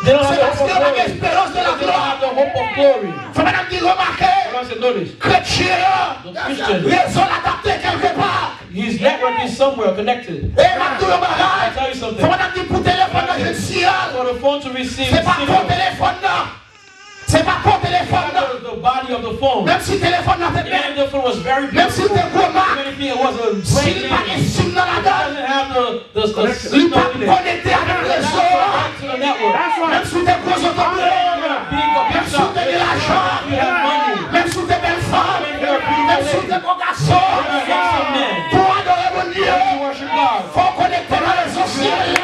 they don't C'est have parce the qu'il hope n'y a of pas glory. d'espérance de la They don't gloire. have the hope of glory. Faut madame dire, remarquez, I said, notice, chrétien, the Christian, ils ont adapté quelque part. his network is somewhere connected. Et maintenant, le I bagage, tell you something. faut madame dire, pour téléphone, je suis For the phone to receive c'est pas ton signal, téléphone, non. C'est pas ton téléphone, non. the body of the phone. Même si le téléphone n'a pas Even if the phone was very même si beautiful, t'es gros marque, even if it was a s'il great n'y a pas de name, signe dans la it donne, doesn't have the il n'est signal pas in it. connecté avec le That's réseau. to the network. Même si t'es gros automobiles, même si t'es de l'argent, You have money. même si t'es belle femme, même si t'es beau garçon, pour adorer mon Dieu, To worship God. faut connecter dans les sociétés.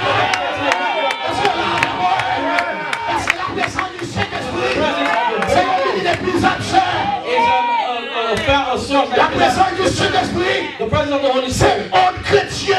Parce que la présence du Saint-Esprit, c'est l'ennemi des plus absurdes. Is a source La like présence du Saint-Esprit, the presence of the Holy c'est Spirit un chrétien.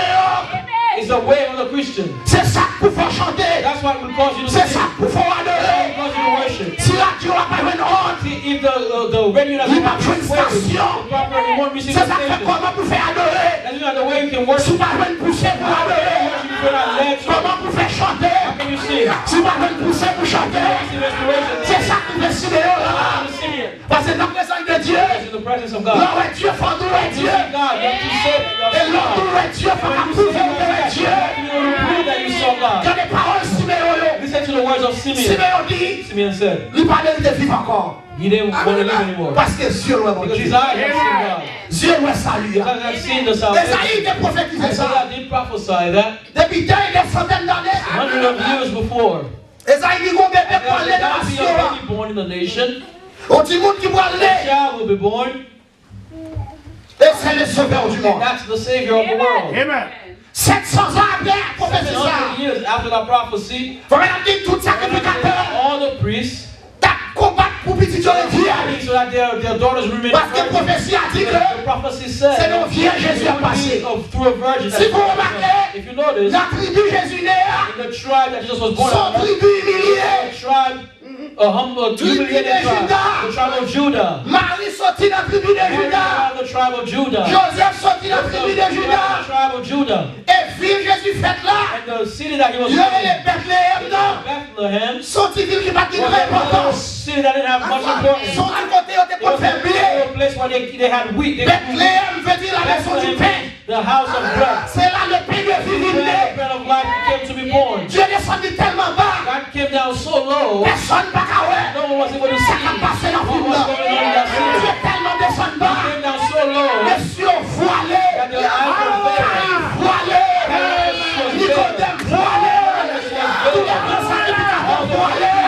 is a way of the Christian. C'est ça qu'il faut chanter. That's what will cause you to C'est sing. ça qu'il faut That's what adorer. will cause you to worship. Si la Dieu n'a pas une honte, See, if the radio doesn't Il va have jouer une the way, station. the proper, you won't receive c'est the ça que station. comment vous faire adorer. That's not the way you can Si worship. vous n'avez une poussée pour adorer, You put on legs. How comment vous faire chanter. can you sing? Si vous n'avez une poussée pour chanter, Receive inspiration. c'est ça que vous décidez là. You sing it. Parce que dans la présence de Dieu, It's in the presence of God. là où est Dieu, faut adorer You Dieu. see God. You have to say that Et you là have où est Dieu, faut approuver de Dieu. to prove that you saw God. Quand les paroles Siméon, Listen to the words of Simeon. Siméon dit, Simeon said, il parlait de vivre encore. he didn't want to live anymore. Parce que Dieu est mon Because Dieu. his eyes have seen God. Dieu est salut. His eyes have seen the salvation. Esaïe a prophétisé ça. God did prophesy that Depuis des centaines d'années. 100 of years before. Esaïe dit qu'on bébé pour aller There dans la will be a nation. baby born in the nation. On dit monde qui va A aller. child will be born. Et c'est le sauveur du monde. That's the Savior of the world. Amen. 700 ans après, prophétisé 700 ça. years after that prophecy, Faut même dire tout sacrificateur. all the priests, T'as combattu pour petit Dieu le vierge. so that their daughters remain Parce que la virgins. prophétie a dit The que prophecy c'est said nos vierges Jésus it a would be passé. through a virgin. Si vous remarquez, If you notice, la tribu Jésus né, in the tribe that Jesus was born son in, tribu humiliée. the tribe, a humble, humiliated tribe, the tribe of Judah. Marie sortit dans la tribu de Mary Judas. from the tribe of Judah. Joseph sortit dans la tribu de The Judas. tribe of Judah. Et fille Jésus faite là. And the city that he was Il y born avait in, les Bethléem, non? Bethlehem, Sorti ville qui n'a pas de was a importance. city that didn't have much importance. Sorti côté, on était It was fait blé. a place where they had wheat. They could Bethléem veut dire la maison du pain. the house of bread. C'est là le pain de vie Where the né. bread of life came to be born. Dieu est descendu tellement bas. God came down so low, Personne n'a qu'à ouais. no one was able to Ça see a passé dans what le was going on in that Dieu city. est tellement descendu He bas. came down so low Les cieux voilés. that their eyes were veiled. Voilés. Nicodème voilé. Tous les grands sacrificateurs voilés.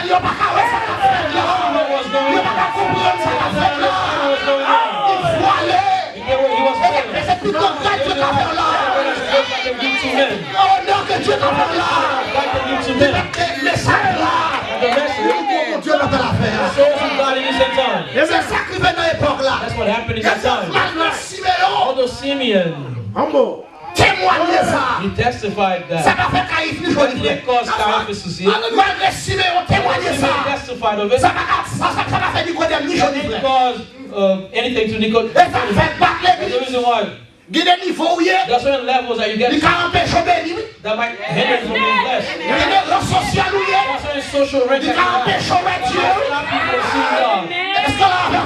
Il n'y a pas qu'à ouais ça qu'a fait là. What was Il going n'y a pas on? qu'à comprendre ça qu'a fait là. What was going on? Il voilé. He was Et veiled. c'est plutôt grâce Dieu qu'a fait là. Like they give to men. Oh non, que Dieu qu'a fait là. Like they give to men. Et les sacs là. The rest of Dieu n'a pas l'affaire. souls of God in his time. C'est ça qui venait dans l'époque là. That's what happened in that time. Maintenant, Siméon Although Simeon, Humble. témoignait ça. he testified Ça that. va faire Caïphe ni It joie ni didn't cause Caiaphas to see it. Malgré Siméon témoignait Simeon ça. testified of it. Ça va faire Nicodème ni joie It ni didn't vrai. cause anything to Nicodemus. Et ça fait battre That's the l'église. reason why. Il y a des niveaux où il y a. There are certain levels that you get Il to y a empêché béni. that might hinder you from being blessed. Il y a des rangs sociaux où il y There a. are certain social ranks Il y that a you have. empêché Dieu. Stop people seeing God. Est-ce que là, avec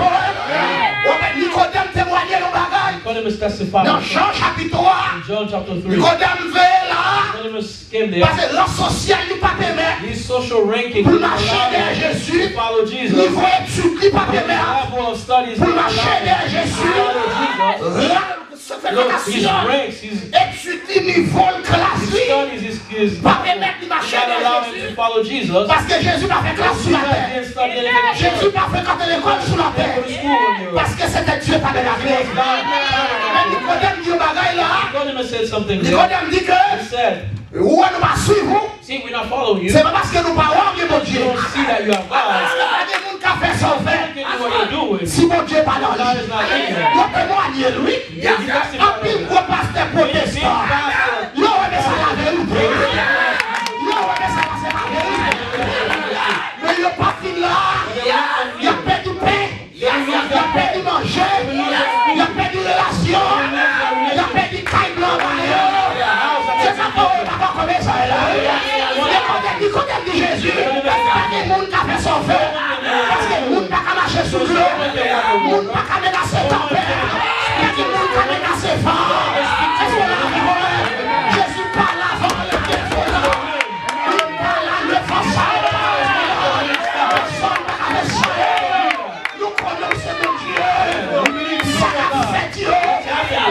ouais, Nicodème témoignait le bagage. Nicodemus testified. Dans Jean chapitre 3, In John chapter 3, Nicodème veille là. Nicodemus came there. Parce que l'an social n'est pas permis. His social ranking Pour didn't marcher allow derrière him Jésus, to follow Jesus. niveau études n'est pas His permis. level of studies Pour didn't allow marcher him derrière to Jésus, follow Jesus. là, se fait Look, his vocation. ranks, his Études niveau classe. studies, his Pas permettre de marcher not allow derrière him to Jésus. follow Jesus. Parce que Jésus n'a fait classe sur la Jesus terre. didn't study anything. Jésus n'a fait quand l'école sur la Go to terre. school when you were. Parce que c'était Dieu qui avait la clé. Mais Nicodème dit au bagaille là. Nicodemus said something there. Nicodème dit que, He said, où on va suivre, see, we're not following you. c'est pas parce que nous parlons de mon You Dieu. don't see that you have Parce God. que pas des gens qui ont fait son fait. Look at what you're doing. in Si you, mon Dieu pas dans God lui, is not in you. vous témoignez lui. En plus, gros pasteur protestant. Yo, mais ça la vérité. Yo, mais ça c'est la vérité. Mais il n'y a pas fini là. Il y a perdu pain. Il y a perdu manger. Il y a perdu relation. Il y a perdu caille blanc. C'est ça qu'on va pas comme ça là. Quand elle dit Jésus, pas de monde qui a fait son feu. Parce que le monde n'a qu'à marcher sous l'eau. Le monde n'a qu'à menacer tempête. Il y a des gens qui ont menacé fort. Est-ce qu'on a vu? Jésus parle avant le défaut. Il parle à le forçat. Personne n'a qu'à le sauver. Nous connaissons mon Dieu. Ça a fait Dieu.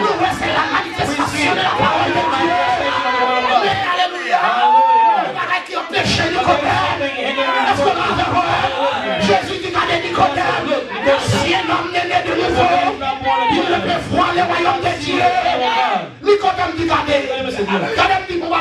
Nous, c'est la manifestation de la parole de Dieu. Alléluia. Qui ont péché Nicodème. Est-ce qu'on a fait? Jésus dit à Nicodème, si un homme n'est né de nouveau, il ne peut voir le royaume de Dieu. Nicodème dit Nicodème dit pour moi,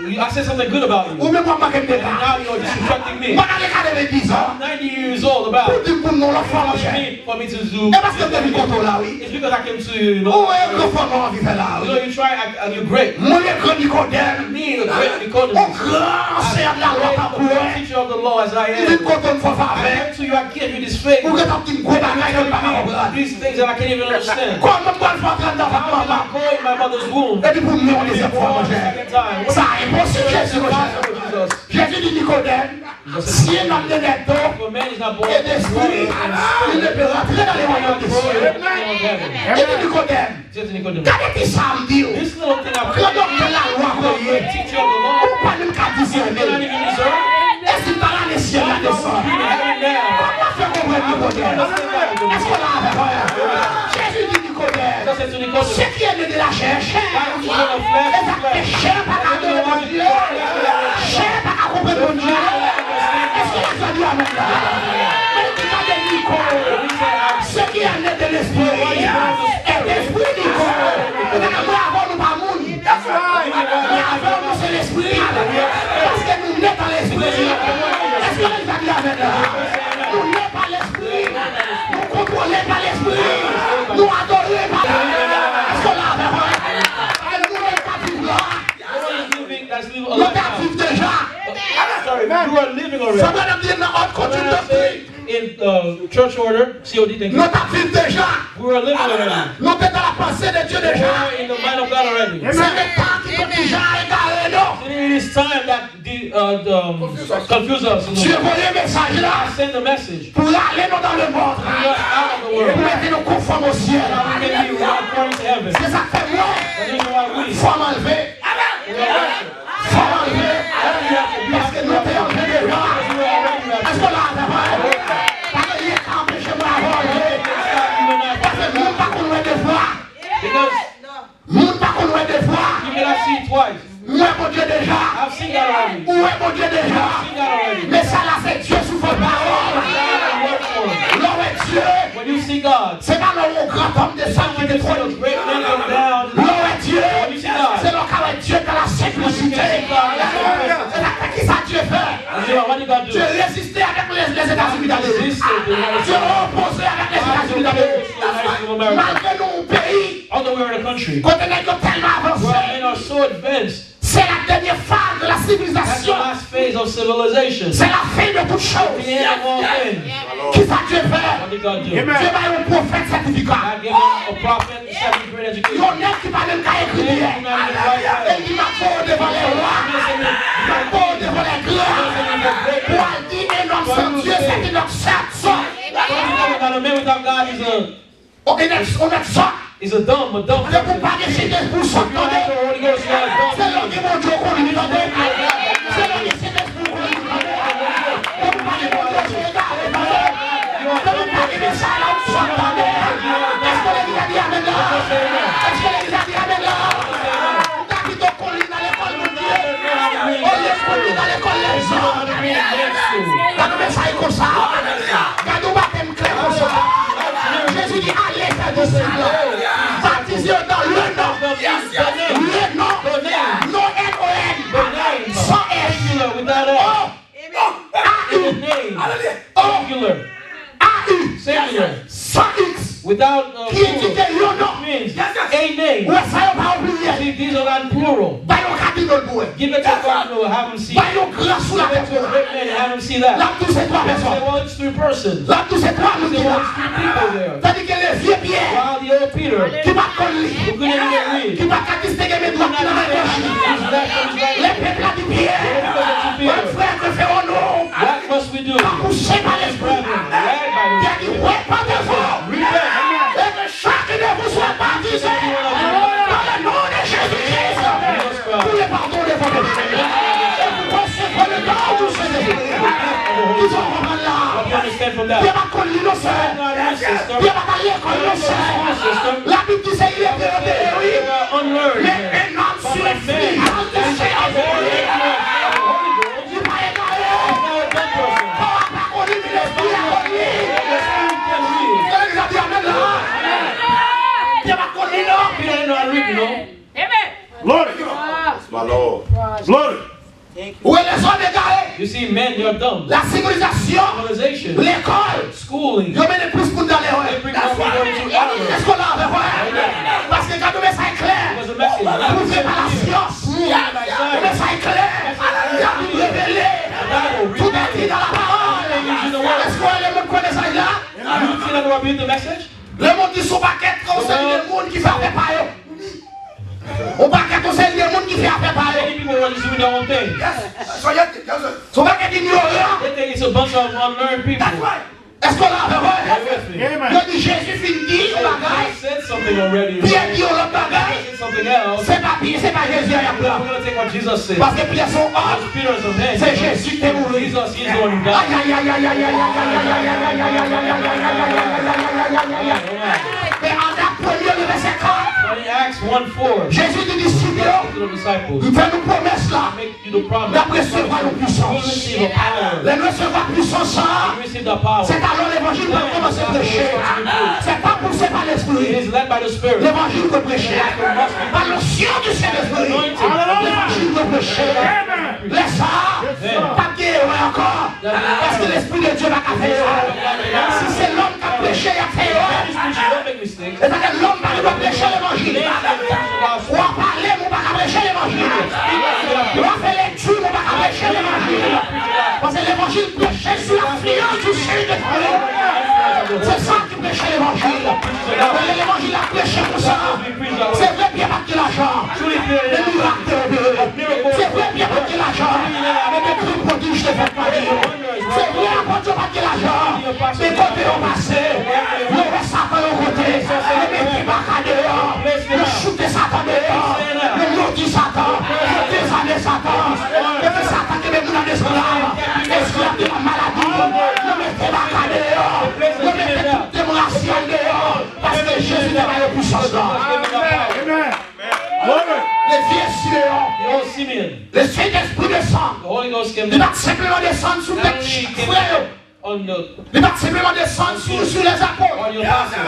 I said something good about you. ou même moi, je And now you're disrespecting me. moi, je 10 ans. I'm 90 years old about Pour it. dire pour nous, l'enfant, What do you mean for me to do? et parce que tu es content là, oui. It's because I came to you. Où est le fond de vivre là, You oui. know, you try and you're great. Moi, le grand Nicodème, Me, a great au Nicodemus. grand seigneur de la loi, pas pour The teacher of the law as I il est am. content de faire I avec. came to you, I gave you this faith. Pour que tu aies une gros bagaille, tu ne peux pas comprendre. These things that I can't even understand. Comment moi, je vais entrer dans ta How can maman? I go in my mother's womb? Et puis pour nous, on les a fois, mon For the cher. second time. What Ça est impossible, Jésus, mon cher. Jesus? Jésus dit Nicodème, si un homme de net d'eau For man is not born et of this d'esprit, world, il ne peut rentrer dans les royaumes des cieux. Et dit Nicodème, Just Nicodemus. regardez qui ça me dit. This little thing I've Quand on fait la loi, the teacher of the law, on parle même qu'à you cannot discerner. even discern. Est-ce qu'il parle à les cieux là descend? Comment faire comprendre Nicodème? Est-ce qu'on a avec moi? Jésus dit Nicodème, ce qui est né de la chair, chair. Et chair pas qu'à donner mon Dieu. Chair pas qu'à comprendre mon Dieu. Est-ce que vous avez dit avec là? Mais regardez Nico, ce qui est né de l'esprit est l'esprit Nico. Nous avons nous pas moun. Mais avant nous c'est l'esprit. Parce que nous n'est pas l'esprit. Est-ce que vous avez dit avec là? Nous n'est pas l'esprit. Nous contrôlons pas l'esprit. Nous adorons pas l'esprit. Est-ce qu'on a avec moi? Nous n'est pas vivre là. Nous sommes vivre déjà. Sorry, you are living already. Ça va nous dire dans notre When continent I say in church order, COD, thank nous you. sommes vivre déjà. We are living already. Nous sommes dans la pensée de Dieu We déjà. are in the mind of God already. C'est le temps qui peut déjà égarer nous. It is time that confuse us. Dieu voyait le message là I send the message. pour aller nous dans le monde. We are out of the Et pour world. mettre nous conformes au ciel. Now we can be according to heaven. C'est ça que fait moi. The reason why we Faut m'enlever. Faut m'enlever. Parce que nous t'es enlevé déjà. Est-ce qu'on l'a avec moi? Parce qu'il est empêché de m'avoir. Parce que nous pas qu'on ait des fois. because Nous pas qu'on ait des fois. you cannot see it twice. Où est mon Dieu déjà? I've seen that already. Où est mon Dieu déjà? I've seen that already. Mais ça là c'est Dieu sous votre parole. L'homme est Dieu. When you see God, C'est pas le grand homme de sang qui when you see détruit. the great men come down, L'homme est Dieu. C'est le cas de Dieu dans la simplicité. C'est la qui ça Dieu fait. what did God do? Dieu résistait avec les États-Unis d'Amérique. Dieu opposait avec les États-Unis d'Amérique. Malgré nos pays, Although we are in a country, quand on est tellement avancé, we are so advanced. c'est la dernière phase de la That's the civilisation. last phase of civilization. C'est la fin de toutes choses. The end of all things. Qui ça Dieu fait? What did God do? Dieu va un prophète certificat. God gave him a prophet, a second grade Il y education. en a qui parlent même qu'à écrire. Et il m'a fait devant les rois. Il m'a fait devant les grands. Pour aller dire un homme sans Dieu, c'est un homme sans sang. Now, a man without God On est ça. is a dumb C'est pour person. pas décider pour You don't have s'entendre. the Holy Ghost, you are a dumb C'est l'homme person. qui mon Dieu qu'on lui donne. C'est l'homme qui s'est fait pour lui donner. C'est pour pas que mon Dieu se regarde. C'est pour pas que les salons s'entendent. Est-ce que les gars disent amen là? Est-ce que les gars disent amen là? David on colle dans l'école de Dieu. On les colle dans l'école les gens. Quand on ça est comme ça. Quand on va t'aimer clair comme ça. Jésus dit allez faire du sang. Baptisez dans le nom. Le nom. Non N-O-N. Sans S. Singular, without Oh. a. In the name. Oh. Singular. A-U. Singular. man plural. Give it to a cardinal who haven't seen it. Give it to a great man who haven't seen that. They say, well, it's 3 persons. They say, well, it's 3 people there. While the old Peter, who couldn't even read, who not his left from his right. What must we do? Led by the Spirit. Understand from that. Lord, my Lord. Lord. You see, men, you're dumb. La civilisation, l'école, schooling, ils mènent plus pour dans les they bring more people into error. Est-ce qu'on l'a fait? Parce que quand le message est clair, It was a message. vous faites par la science, le message est clair, il y a tout révélé, tout est dit dans la parole. Est-ce qu'on a le même message là? You see that we're reading the message? Le monde qui sont paquets, quand c'est le monde qui fait affaire par eux. On paquet, quand c'est le monde qui fait affaire par eux. Many people are just doing their own thing. Son paquet ignorant. They think it's a bunch of unlearned people. Est-ce qu'on l'a With fait? me. Il dit Jésus finit au I bagage. said something already. Pierre dit au I bagage. said something else. C'est pas Pierre, c'est pas Jésus à la We're place. going to take what Jesus said. Parce que Pierre son Because homme, Peter is a man. c'est Jésus qui est mort. Jesus, he's the one who Aïe died. aïe aïe aïe aïe aïe aïe aïe aïe aïe. Mais en Acte 1, le verset 4, But in Acts 1:4, Jésus dit disciples, to the disciples, il fait nous promesse là, make you the promise. d'après recevoir nos You will puissances. receive a power. Les recevoir puissance, You receive the power. c'est alors l'évangile va commencer à prêcher. C'est pas poussé par It l'esprit. is led by the Spirit. L'évangile que prêcher. Par l'onction du Saint-Esprit. L'évangile que prêcher. Laisse ça. Pas guérir encore. Parce que l'Esprit de Dieu va faire. Si c'est l'homme qui a prêché, il a fait. Don't make mistakes. C'est-à-dire que l'homme va prêcher l'évangile. On va parler, on va prêcher l'évangile. On va faire lecture, on va prêcher l'évangile. Parce que l'évangile prêchait sur l'influence du Saint-Esprit. C'est ça qui prêchait l'évangile. L'évangile a prêché pour ça. C'est vrai bien pas qu'il l'argent. Les miracles. C'est vrai bien pas qu'il l'argent. Mais des trucs prodiges ne font pas dire. C'est vrai quand tu pas qu'il l'argent. Mais quand tu es passé, le reste Satan au côté. Le mec qui va à dehors. Le shooter Satan dehors. Le maudit Satan. Le désaner Satan. Le Satan qui met nous dans l'esclave. Esclave de la maladie. Le mec qui va à dehors. Le mec qui est tout démocratie dehors. Parce que Jésus n'est pas le puissance là. Les vieux Siméon. The old Simeon, Le Saint-Esprit descend. the Holy Ghost came Il down. va simplement descendre sur Not les only came frères. on the Il va simplement descendre sur les apôtres. on your pastor,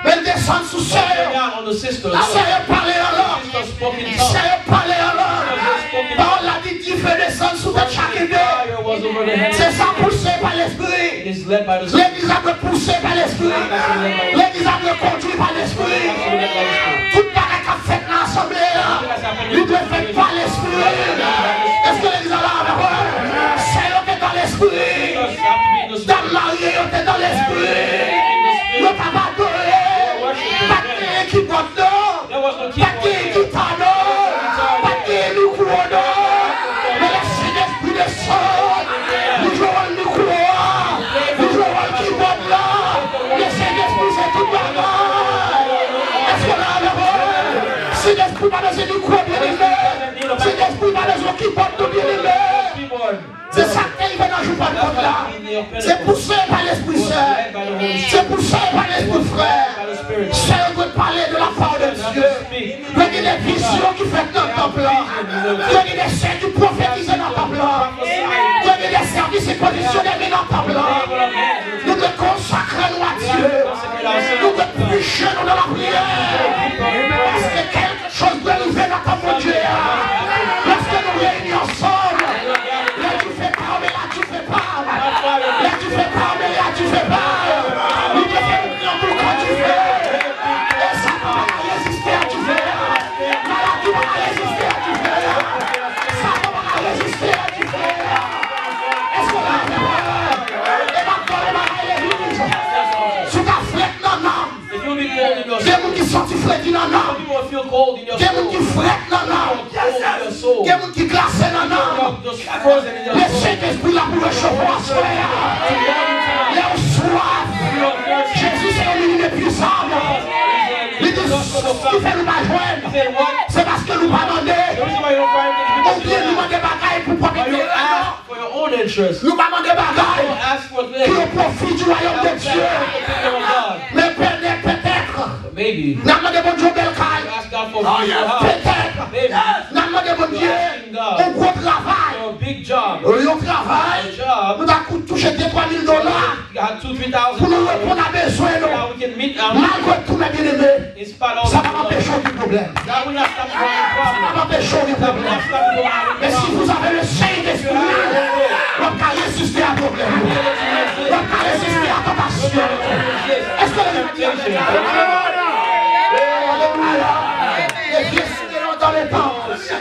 Mais il descend sur came sœurs. down on the sisters. Sœurs parler en langue. Sisters spoke in tongues. Sœurs parler en langue. Parole a dit Dieu fait descendre sur tête chacun d'eux. Fire was over the head. C'est ça poussé par It l'Esprit. is led by the Spirit. L'église a été poussée par l'Esprit. L'église a été conduite par l'Esprit. Toute pareille qu'a fait dans l'assemblée, il doit faire par l'Esprit. Est-ce que l'église a là avec moi? C'est eux qui est dans l'Esprit. Sisters have to be in the Dans Spirit. le marié, ils étaient dans l'Esprit. Ils n'ont pas adoré. Pas de qui boit d'eau. There was no Pas de keyboard qui there. t'a d'eau. Pas de micro d'eau. Mais le Saint-Esprit descend. Nous jouons le micro. Nous jouons le keyboard là. Le Saint-Esprit, c'est tout normal. Est-ce qu'on a avec moi? Saint-Esprit va dans un micro bien aimé. Saint-Esprit va dans un keyboard tout bien aimé. Keyboard. C'est ça qu'il va dans le jour de là. C'est poussé par l'Esprit Saint. C'est poussé par l'Esprit frère. C'est de parler de la part de Dieu. Il y a des visions qui font dans le temple là. Il y a des scènes qui prophétisent dans le temple là. Il y a des services et positionnés dans le temple là. Nous devons consacrer nous à Dieu. Nous devons prêcher nous dans la prière. Parce que quelque chose doit nous faire dans ton Dieu. Lorsque nous réunissons ensemble, là tu fais pas, mais là tu fais pas. Là tu fais pas, mais là tu fais pas. Nous devons faire pour quand tu fais. Et ça va résister à tu fais. Maladie va résister. cold in your soul. Quelqu'un qui frette dans l'âme. Quelqu'un qui glace dans l'âme. Le Saint-Esprit là pour réchauffer la soirée. Les soif. Jésus c'est un milieu puissant. Il dit, qui fait nous pas joindre. C'est parce que nous pas demander. On vient nous demander bagaille pour profiter. For your own interest. Nous pas demander bagaille Ask for things. pour le profit du royaume de Dieu. Mais peut-être. Maybe. Nous demandons bon Dieu bel caille. Ask God for a house. Peut-être. Maybe. Nous demandons bon Dieu un gros travail. For a big job. Un travail. Nous avons touché $2,000 $3,000 You got $2,000-3,000. pour nous répondre à besoin. Now we can meet Malgré tout, mes bien-aimés, in spite of ça va m'empêcher du problème. that will not stop you from having Ça va problems. m'empêcher du That will problème. not stop you from having Mais si problems. vous avez le Saint-Esprit, vous allez résister à problème. Vous allez résister à tentation. Est-ce que vous avez les vieux Siméon dans les temps.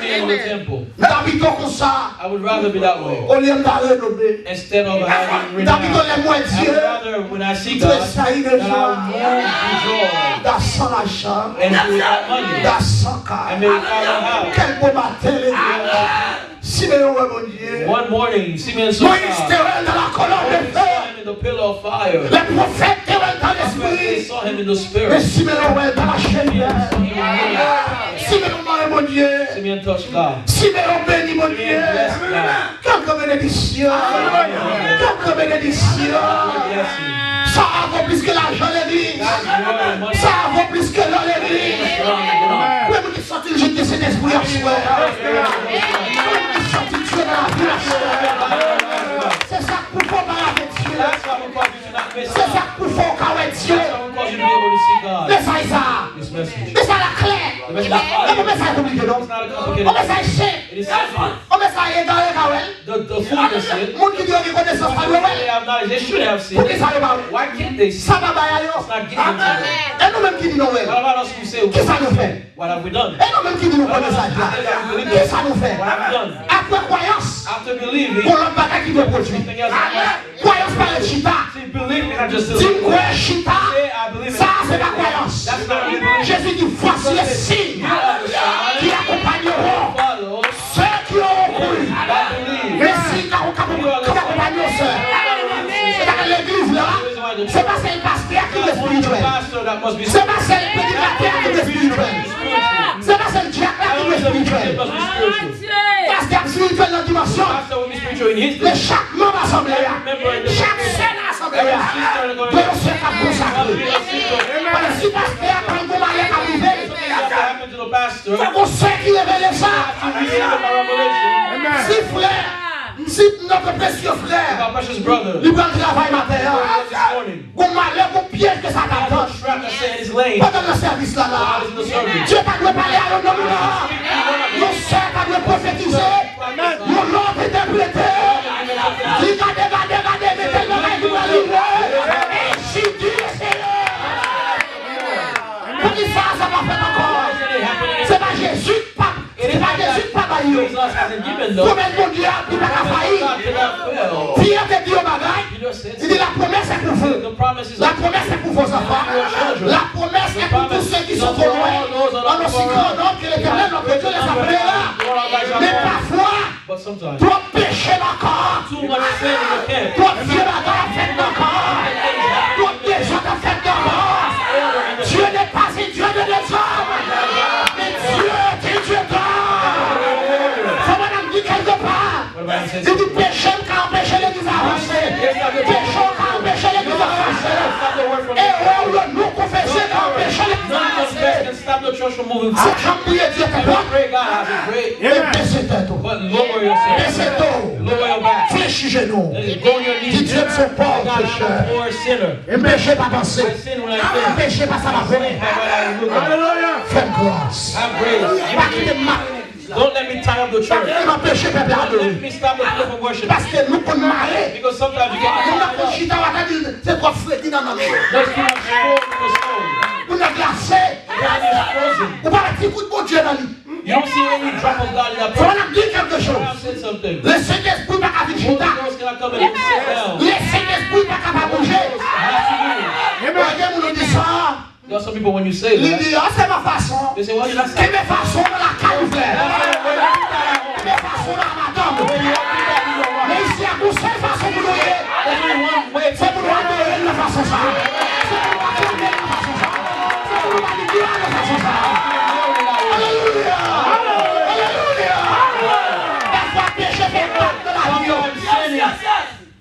In the temple. Nous habitons comme ça. I would rather be that way Au lieu de la renommer. instead of having Nous habitons renown. les I moitiés. would rather when I see Tu God, es sailli de that I joie. will joy Dans son argent. and without money. Dans son I cœur. may follow how. Quel beau matin, les gars. Siméon, mon Dieu. One morning, Simeon saw Moïse God. terrel dans la colonne de Saw feu. him in the pillar of fire. Les prophètes terrel dans They l'esprit. saw him in the Mais spirit. Siméon est dans la chaîne. Siméon, mon Dieu. Simeon touched God. Siméon béni, mon Dieu. Quelques bénédictions. Quelques bénédictions. Blessing. Ça vaut plus que l'argent de l'église. Ça vaut plus que l'or de l'église. Même qui sortit le jeune de cet esprit à soi. Même qui sortit le Dieu dans la vie à soi. C'est ça pour faut parler avec Dieu. That's why we cause you to not miss C'est God. ça pour faut qu'avec Dieu. That's why we cause you to be able to see God. Mais ça est ça. This message. Mais ça la clé. Mais ça est compliqué non. It's not a On complicated met ça message. échec. It is simple. On met ça dans les kawel. The foolishness sin. Moun qui dit qu'ils connaissent ça They ouais. have knowledge. They should have Pour qui sinned. ça le va? Why can't they sin? Ça va ba yo. It's not getting into them. Et nous même qui dit non ouais. What about us who say, Qui ça nous fait? what have we done? Et nous même qui dit nous connaissons ça. Qui ça nous fait? What have we done? Après croyance. After believing, Pour l'autre bagage qui doit produire. something else happens. Croyance par le chita. See, believe me, not just Dis believe. quoi chita? Say, I believe Ça it. c'est la croyance. That's not really believing. Jésus dit voici les signes qui accompagneront Follow, ceux qui auront cru. I believe. Les signes qui accompagneront ceux. C'est dans l'église là. C'est pas c'est le pasteur qui est That's only the spirituel. pastor that must be C'est pas c'est le prédicateur qui est spirituel. C'est pas c'est le diacre qui Only est the bishop spirituel. must be spiritual. Pasteur spirituel dans la dimension. Pastor will be spiritual in his Mais day. chaque membre assemblée, chaque scène assemblée, doit se faire consacrer. Parce que si pasteur quand vous m'allez arriver, What happened to the pastor? faut qu'on sait qui révèle ça. To receive my revelation. Si frère, si notre précieux frère, My precious brother, il va travailler matin, this morning, vous m'allez vous piège que ça t'attend. trap that said his lane. Pendant le service là, God is in the service. Dieu t'a dû parler à l'homme là. Nos sœurs t'a dû prophétiser. Nos noms interpréter. Regardez, mais tellement qu'il va livrer. Et si Dieu Seigneur. Pour qui ça va faire encore? C'est pas Jésus, pas. C'est pas Jésus, pas Baillot. Jesus hasn't given though. Combien de mon Dieu a pas failli? God cannot fail. Pierre te dit au bagage. Peter said, Il dit la promesse est pour vous. the promise is La promesse est pour vos enfants. La promesse est pour tous ceux qui sont au loin. En aussi grand nombre que l'Éternel, notre Dieu, les appellera. Mais parfois, but sometimes toi péché encore. too much sin in the camp. Toi vieux bagarre fait encore. Toi désordre fait encore. Dieu n'est pas un Dieu de désordre. Mais Dieu est Dieu d'ordre. Ça m'a dit quelque part. What about Il sin? dit péché qui a empêché l'église d'avancer. Péché qui a empêché l'église d'avancer. Stop the word from Et où le nous confesser qui a empêché l'église None of us d'avancer. can stop the church from moving C'est forward. comme prier Dieu te I voit. pray God has a great, Et baissez tête. but lower Baissez yourself. dos. Lower your back. Fléchis genoux. Go on your knees. Dis Dieu que son pauvre God, I'm pécheur. a poor sinner. Et péché pas penser. I sin when I sin. Péché pas ça va venir. But when I look at Fais grâce. have grace. Pas quitter ma. Don't let me tie up the church. Il m'a péché peuple Don't let adorer. me stop the people from worship. Parce que nous pour marrer. Because sometimes you get Nous tied n'a pas up. chita on a dit c'est trop fréti dans notre vie. There's too much cold in the stone. On a glacé. God is frozen. On va un petit coup de bon Dieu dans lui. You don't see any drop of God in that On person. a dit quelque chose. God said something. Le Saint-Esprit n'a pas vu Holy chita. Ghost cannot come and sit down. Le Saint-Esprit n'a pas bouger. Has to move. Regardez, on nous dit ça. There are some people when you say Il that, dit, ah, c'est ma façon. They say, what is that? Quelle façon de la camoufler? Quelle façon de la madame? Mais ici, à vous, c'est façon de nous aider. C'est pour nous adorer de façon ça. C'est pour nous acclamer de façon ça. C'est pour nous manipuler de façon ça. Alléluia. Alléluia. Parfois, péché fait part de la vie.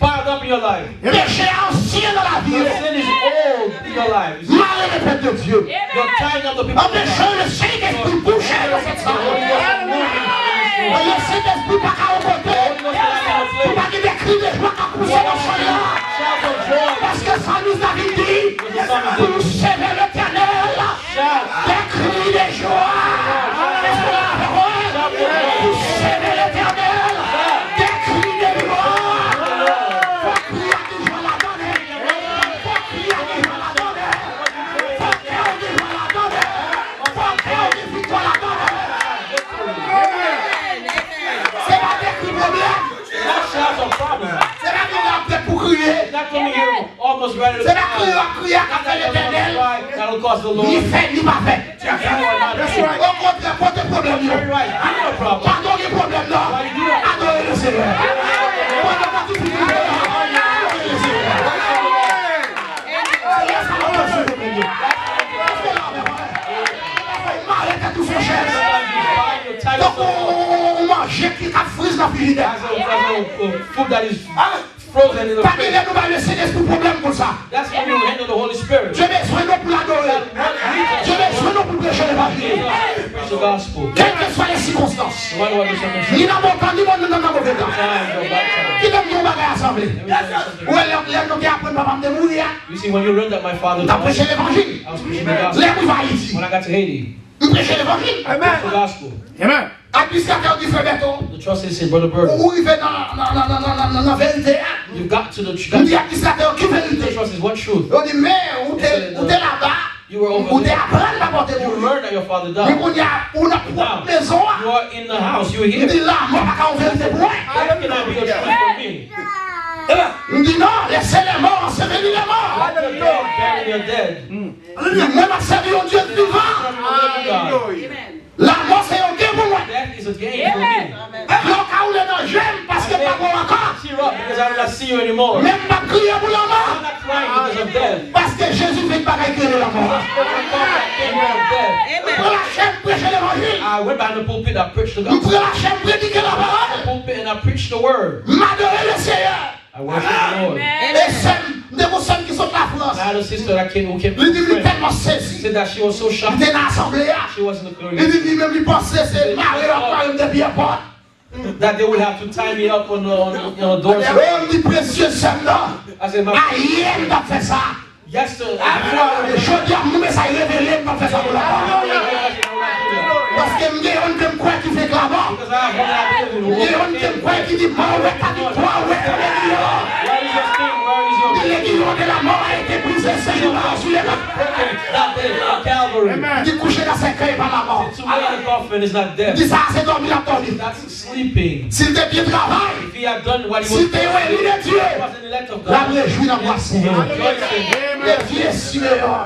Piled up in your life. Péché ancien dans la vie. Your sin is old in your life. Mal le peuple de Dieu. You're tying up the people. Empêchez le Saint-Esprit boucher dans cette salle. Le Saint-Esprit pas qu'à côté. Pour pas qu'il écrit des joies qu'à pousser dans son là. Parce que ça nous a dit, pour servir l'Éternel, des cris de joie. Est-ce que la parole, pour servir l'Éternel, des cris de joie. Faut crier à qui je la donne. Faut crier à qui je la donne. Faut crier à qui je la donne. Faut crier à qui je la donne. C'est pas des cris problèmes. Shouts are problems. C'est pas qu'on a peut-être pour crier. Not coming here almost ready to C'est pas qu'on a crié à café l'Éternel. That'll cause the Lord. Ni fait, ni pas fait. Au contraire, pas de problème. Very right. You have a problem. Pardon les problèmes là. Adorez le Seigneur. Pendant que tu pries, adorez le Seigneur. Arrête tout son chef. Donc on mange qui a frise dans le frigidaire. Food that is frozen in the Pas que fridge. nous va laisser des problèmes pour ça. That's when you handle the Holy Spirit. Je besoin nous pour l'adorer. Je besoin nous pour prêcher l'évangile. Preach the gospel. Quelles que soient les circonstances. No matter what the circumstances. Ni dans mon temps, ni dans le mauvais temps. Times or bad times. Qui donne mon bagage assemblé? Où est l'air nous qui apprend papa de mourir? You see, when you learned that my father T'as prêché l'évangile. I was preaching the gospel. L'air où va Haïti. When I got to Haiti, Nous prêchons l'évangile. preach the gospel. Amen. Administrateur du frère Berton. The trust is in Brother Burton. Où il fait dans la vérité. You got to the On dit administrateur qui the vérité. trust is what truth. On dit mais où t'es là-bas. You were Où over t'es there. apprendre la porte de You Dieu. learned that your father Mais died. on y a une propre maison. You are in the house. You were On here. dit là, moi pas qu'en vérité pour moi. That cannot be a truth for me. On dit non, laissez les morts, ensevelies les morts. Let the dead bury their dead. Moi, ma servi au Dieu vivant. God. La mort, c'est un gain pour moi. Death is a gain for me. Donc, quand on est dans j'aime parce que pas bon encore. Cheer up because I do not see you anymore. I'm Même pas crier pour la mort. not crying because of death. Parce que Jésus fait pas crier la mort. Pour la chaîne, prêcher l'évangile. I went behind the pulpit. I preached the Pour gospel. la chaîne, prédiquer la parole. Pulpit and I preached the word. M'adorer le Seigneur. I worship the Lord. Et c'est des personnes qui sont en France. I had a sister that came who came Il dit, from il est France. tellement saisi. Said that she was so Il shocked. était dans l'assemblée. She wasn't the Il congregation. dit, même il pensait, c'est marié encore une depuis la porte. That they would have to tie me up on the doorstep. On dit, précieux Seigneur. I said, my Aïe, t'a fait ça. yesterday. Je dis à vous, mais ça y est révélé, t'a fait ça pour la mort. Parce que m'y a un qui me croit qui fait de la mort. Because I have one that lives in the Il y a un world. qui me croit qui dit, mort, ouais, t'as dit toi, ouais, t'as dit toi. Where is your sting? Where is your L'aiguillon de la mort a été brisé, Seigneur, sur les mains. that day at Calvary? Il dit, couché dans ses cœurs par la mort. To lay in the coffin is not Il death. dit, ça, c'est dormi, la dormi. That's sleeping. S'il te bien travail, If he had done what he was s'il te élu de Dieu, he was an elect of la God. réjouit dans moi, Seigneur. Rejoicing. Le Dieu Siméon.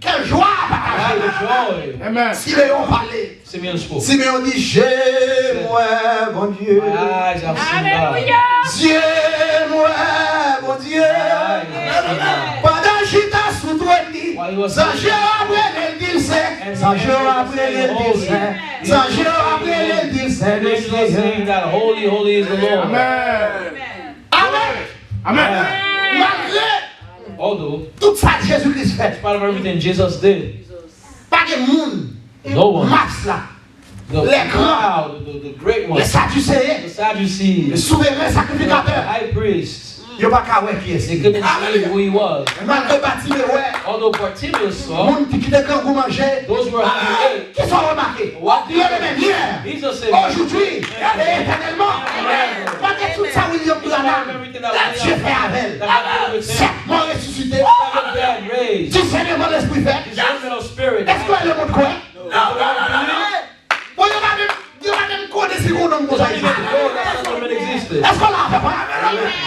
Quelle joie à partager. Have joy. Amen. Siméon parlait. Simeon spoke. Siméon dit, j'ai moi, bon Dieu. My eyes have seen God. Dieu, moi, mon Dieu. Pendant que j'étais sous toi, dit, sans Dieu après le dire c'est, sans Dieu après le dire c'est, sans Dieu après le dire c'est, The angels are saying that holy, holy is the Lord. Amen. Amen. Amen. Malgré Although, tout ça que Jésus-Christ fait, in spite of everything Jesus did, pas de monde, no one, masse là, the Les crowd, the great les ones, Sadducéens, the le Sadducees, souverain the sacrificateur, high priest, il n'y a pas qu'à voir qui they est. couldn't see who he was. Malgré Bartimée, ouais, Although Bartimaeus saw, monde qui quitte quand vous mangez, those who were hungry qui sont remarqués. What? Il y a le même hier. ate. Jesus said, Aujourd'hui, et éternellement, malgré tout ça, William Branham, Dieu fait avec elle. Sept morts ressuscités, seven dead raised, discernement l'esprit fait. discernment of spirit. Est-ce que le monde croit? Bon, il va même connaître ce qu'on a Does that even know that such women existed? Est-ce qu'on l'a fait pas?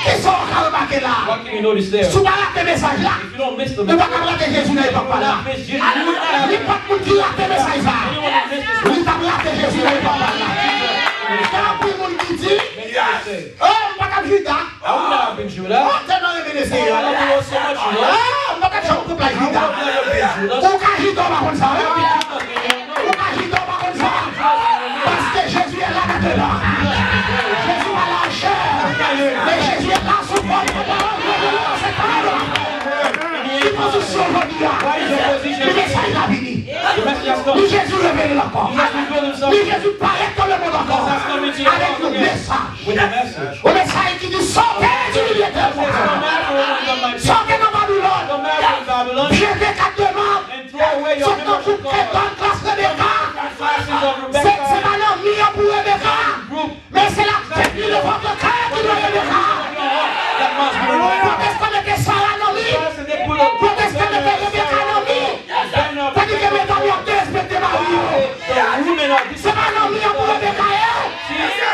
Qui sont encore remarqués là? thing you notice there. Si vous n'avez pas message là, If you don't miss the vous ne message, pouvez pas rater Jésus dans l'époque là. miss Jesus. You would not have Il n'y a pas de monde qui rate le message là. anyone that missed this Vous n'avez pas raté Jésus dans l'époque là. Quand il y a monde qui dit, message. oh, on va pas Judas. I would not have been Judah. Oh, tellement révélé c'est I love the Lord so much, you know. ah, on va pas chanter pour la I would Judas. not have been Judah. Ou quand Judas va comme ça. I would not have been Ou quand Judas va comme ça. Parce que Jésus est là maintenant. Jésus a la chair. Mais Jésus est là sous forme de parole. Il position aujourd'hui là. Le message l'a fini. The message has come. Ni Jésus révèle encore. He has revealed himself Ni Jésus paraît dans le monde encore. Avec le message. with a message. Le message qui dit sortez du milieu de No moi. matter what you my people, Sortez dans no Babylone. matter in Babylon, Pieds des quatre demandes. and throw away your Sortez membership pour que dans card. classe Rebecca. Classes of C'est Rebecca pas l'ennemi pour Rebecca. group Mais c'est la tête de votre cœur qui doit Rebecca. that must be removed. Protestant était Sarah Nomi. And they put up Protestant était Rebecca Nomi. C'est-à-dire que mes amis ont respecté ma vie. the women are C'est pas l'ennemi pour Rebecca.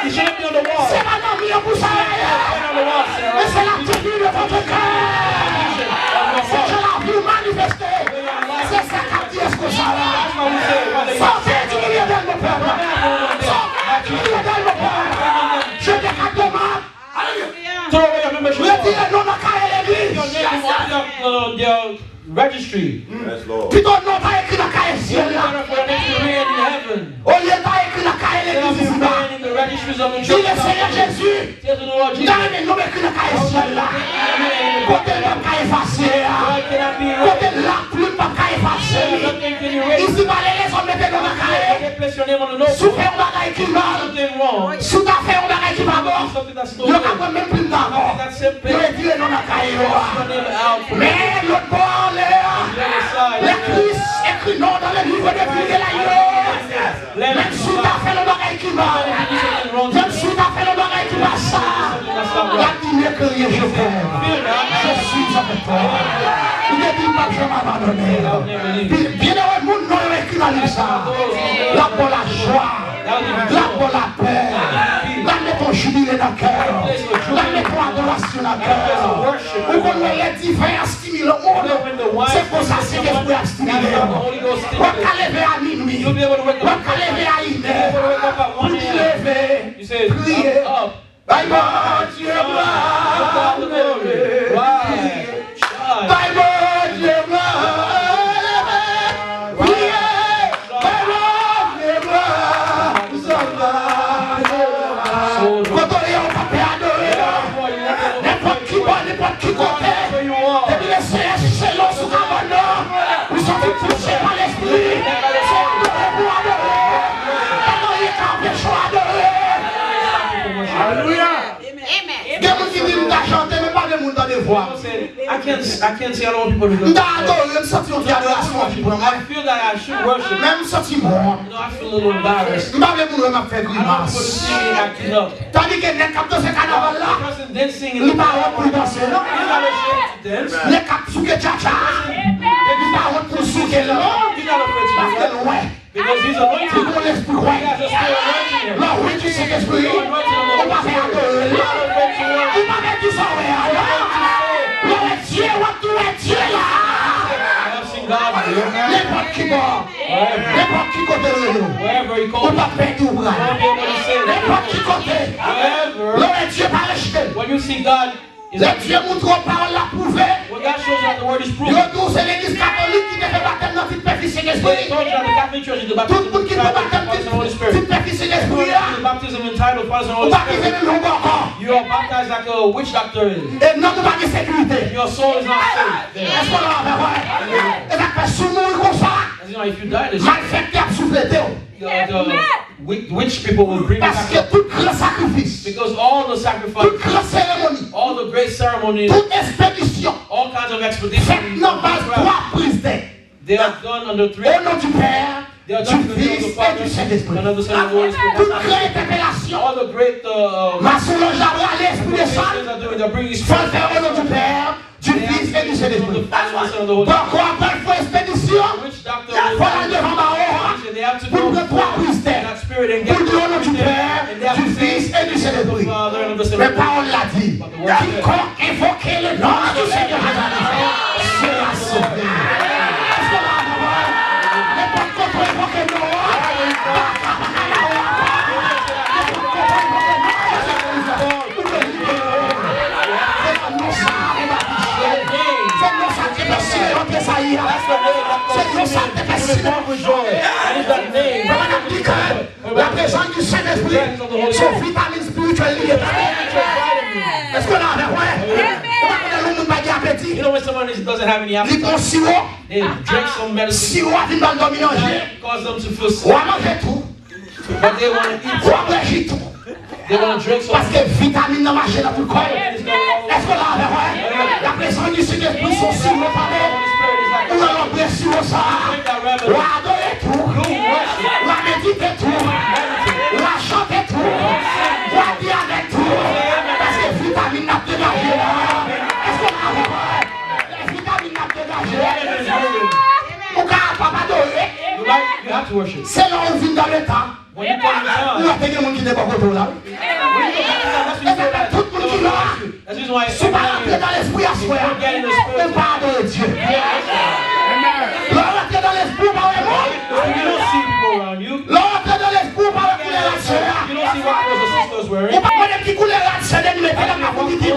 He shouldn't be on the wall. C'est pas l'ennemi pour Sarah. On the wall, Mais Sarah. c'est la tête de votre cœur. C'est que la vie manifestée. C'est ça qu'a dit est-ce que Sarah. Sortez du milieu de mon peuple. Sortez du milieu de mon peuple. Je décademande. Throw away your membership card. Retirez non à l'église. Your name on their registry. Yes, Lord. Puis ton nom pas écrit dans le ciel là. Better for your name to remain in heaven. Au lieu pas écrit dans They have l'église been ici-bas. written in the registries of the Dis church. le Seigneur Jésus. Tell the Lord Jesus. Dans le nom écrit dans le ciel là. Côté l'homme qui a effacé. God cannot be Côté written. la plume qui a effacé. Nothing can erase. Ici bas les hommes mettent dans la caille. They place your name on the note. Sous fait un bagage qui mal. Something wrong. Sous ta fait un bagage qui va bon. Something that's Le stolen. capot même plus d'abord. That's simple. Il est dit non à caille. Your name out. Mais l'autre bord The other side. les Christ écrit non dans le livre de vie de l'agneau. Même si tu as fait le bagage qui va. Même si tu as fait le bagage qui va ça. La dîner que rien je fais. Je suis avec toi. Il ne dit pas que je m'abandonne. Bien heureux, mon nom est écrit dans le ça. Là pour la joie. Là pour la paix. Là mettons jubilé dans le cœur. Là mettons adoration dans le cœur. Où qu'on les divers stimuler le monde. C'est pour ça que c'est l'esprit a stimulé. On va lever à minuit. You'll be able to wake On va up. lever à une You'll be able to wake up at heure. 1 Pour a.m. lever. You say, Prier. I'm up. Bye bye, Dieu blanc. God the glory. Rise. Shine. Bye bye, Dieu blanc. Priez. Bye bye, Dieu blanc. Zamba, Dieu blanc. Quand on est en papier adoré, n'importe qui va, n'importe qui côté. Et puis les c'est l'eau sous cabane. Nous sommes poussés par l'esprit. C'est adoré pour adorer. Alors il est campé, choix adorer. Alléluia. Il y a des gens qui disent que chanter, mais pas de monde dans des voix. I can't see a lot of people who Je go. adore, je sens une adoration. I feel that I should worship. Même sentiment. You know, I feel a little embarrassed. Je ne sais pas m'a fait I don't want people to grimace. see me acting up. Tandis que les capteurs de ce carnaval The là, person dancing in ils the ne parlent pas pour danser, non? He's not ashamed to dance. Les capteurs de tcha-tcha, ils parlent pour souquer, non? He's not afraid to Parce do que that. loin, Because he's ils anointed. ont l'esprit He ouais. has a spirit anointing him. Là, oui, tu sais l'esprit, on va faire adorer. He's not afraid to work. Il va mettre du sang, ouais, alors. Là, Dieu, on doit Dieu là. I have seen God do it. N'importe qui mort, n'importe qui côté de nous. Wherever he On calls va you. perdre du bras. Don't be able to say N'importe qui that. côté. Wherever. Là, Dieu pas rejeté. When you see God, is Le Dieu montre par la prouvé. when God shows you that the word is proven. Yo, c'est l'église catholique qui te fait baptême dans toute perfection They d'esprit. told you that the Catholic Church is the Tout baptism le monde of qui the te Father, baptême the Holy toute Spirit. perfection The d'esprit. baptism entitled Father and Ou Holy baptisé Spirit. même non encore. You are baptized like a witch doctor is. Et non, nous pas de sécurité. Your soul is not safe there. Est-ce qu'on l'a fait? Et ça fait sous mourir comme ça. As you know, if you die, the Malfecté a soufflé. witch people will bring you Parce back que up. tout grand sacrifice, Because all the toute sacrifices, grande cérémonie, all the great ceremonies, toute expédition, all kinds of faites expeditions, dans base trois prises d'aide. they are done under three. Au nom du Père, They are du done in the name of Fils the et Father, du Saint-Esprit. and of the Son and the Holy Spirit. Toute grande interpellation, All the great ma soulage à l'Esprit de things Saint, are doing, they're bringing faut le spirit. faire au nom du Père, du Fils et du Of the Saint-Esprit. Father, the Son, and the Holy Donc, Spirit. après une fois expédition, Which doctor il faut aller devant ma will they have to pour go que trois prises d'aide. that spirit and Pour get dire au nom du Père, and they have du to say Fils et du the Saint-Esprit. Father and of the Son. Mais parole l'a dit. But the word said, Quiconque invoquer le nom La présence du Saint-Esprit, c'est vitamine spirituelle liée. Est-ce qu'on a un You know when someone doesn't have any appetite, they drink some medicine cause them to feel sick. But they want to eat. They want to drink some. Parce que vitamine dans ma chair dans tout le corps. Est-ce qu'on a un la présence du Saint-Esprit sont sur le palais. Ou alors bien sur ça. Ou adorer tout. Ou méditer tout. Ou chanter tout. Ou dire avec tout. Parce que vitamine n'a pas dégagé. Est-ce qu'on a un la vitamine n'a pas dégagé. Ou car papa adorer. You have to worship. C'est là où on vit dans le temps. When you come in Ou town, a quelqu'un qui n'est pas content là. Tout le monde qui l'a. that's the reason why Si pas rentrer dans l'esprit à soi, on va adorer Dieu. L'on rentre dans l'esprit par le monde. you don't see people around you. L'on rentre dans l'esprit par le couler la chair. You don't see what brothers and sisters wearing. Ou pas connaître qui coule la chair de nous mettre dans la politique. I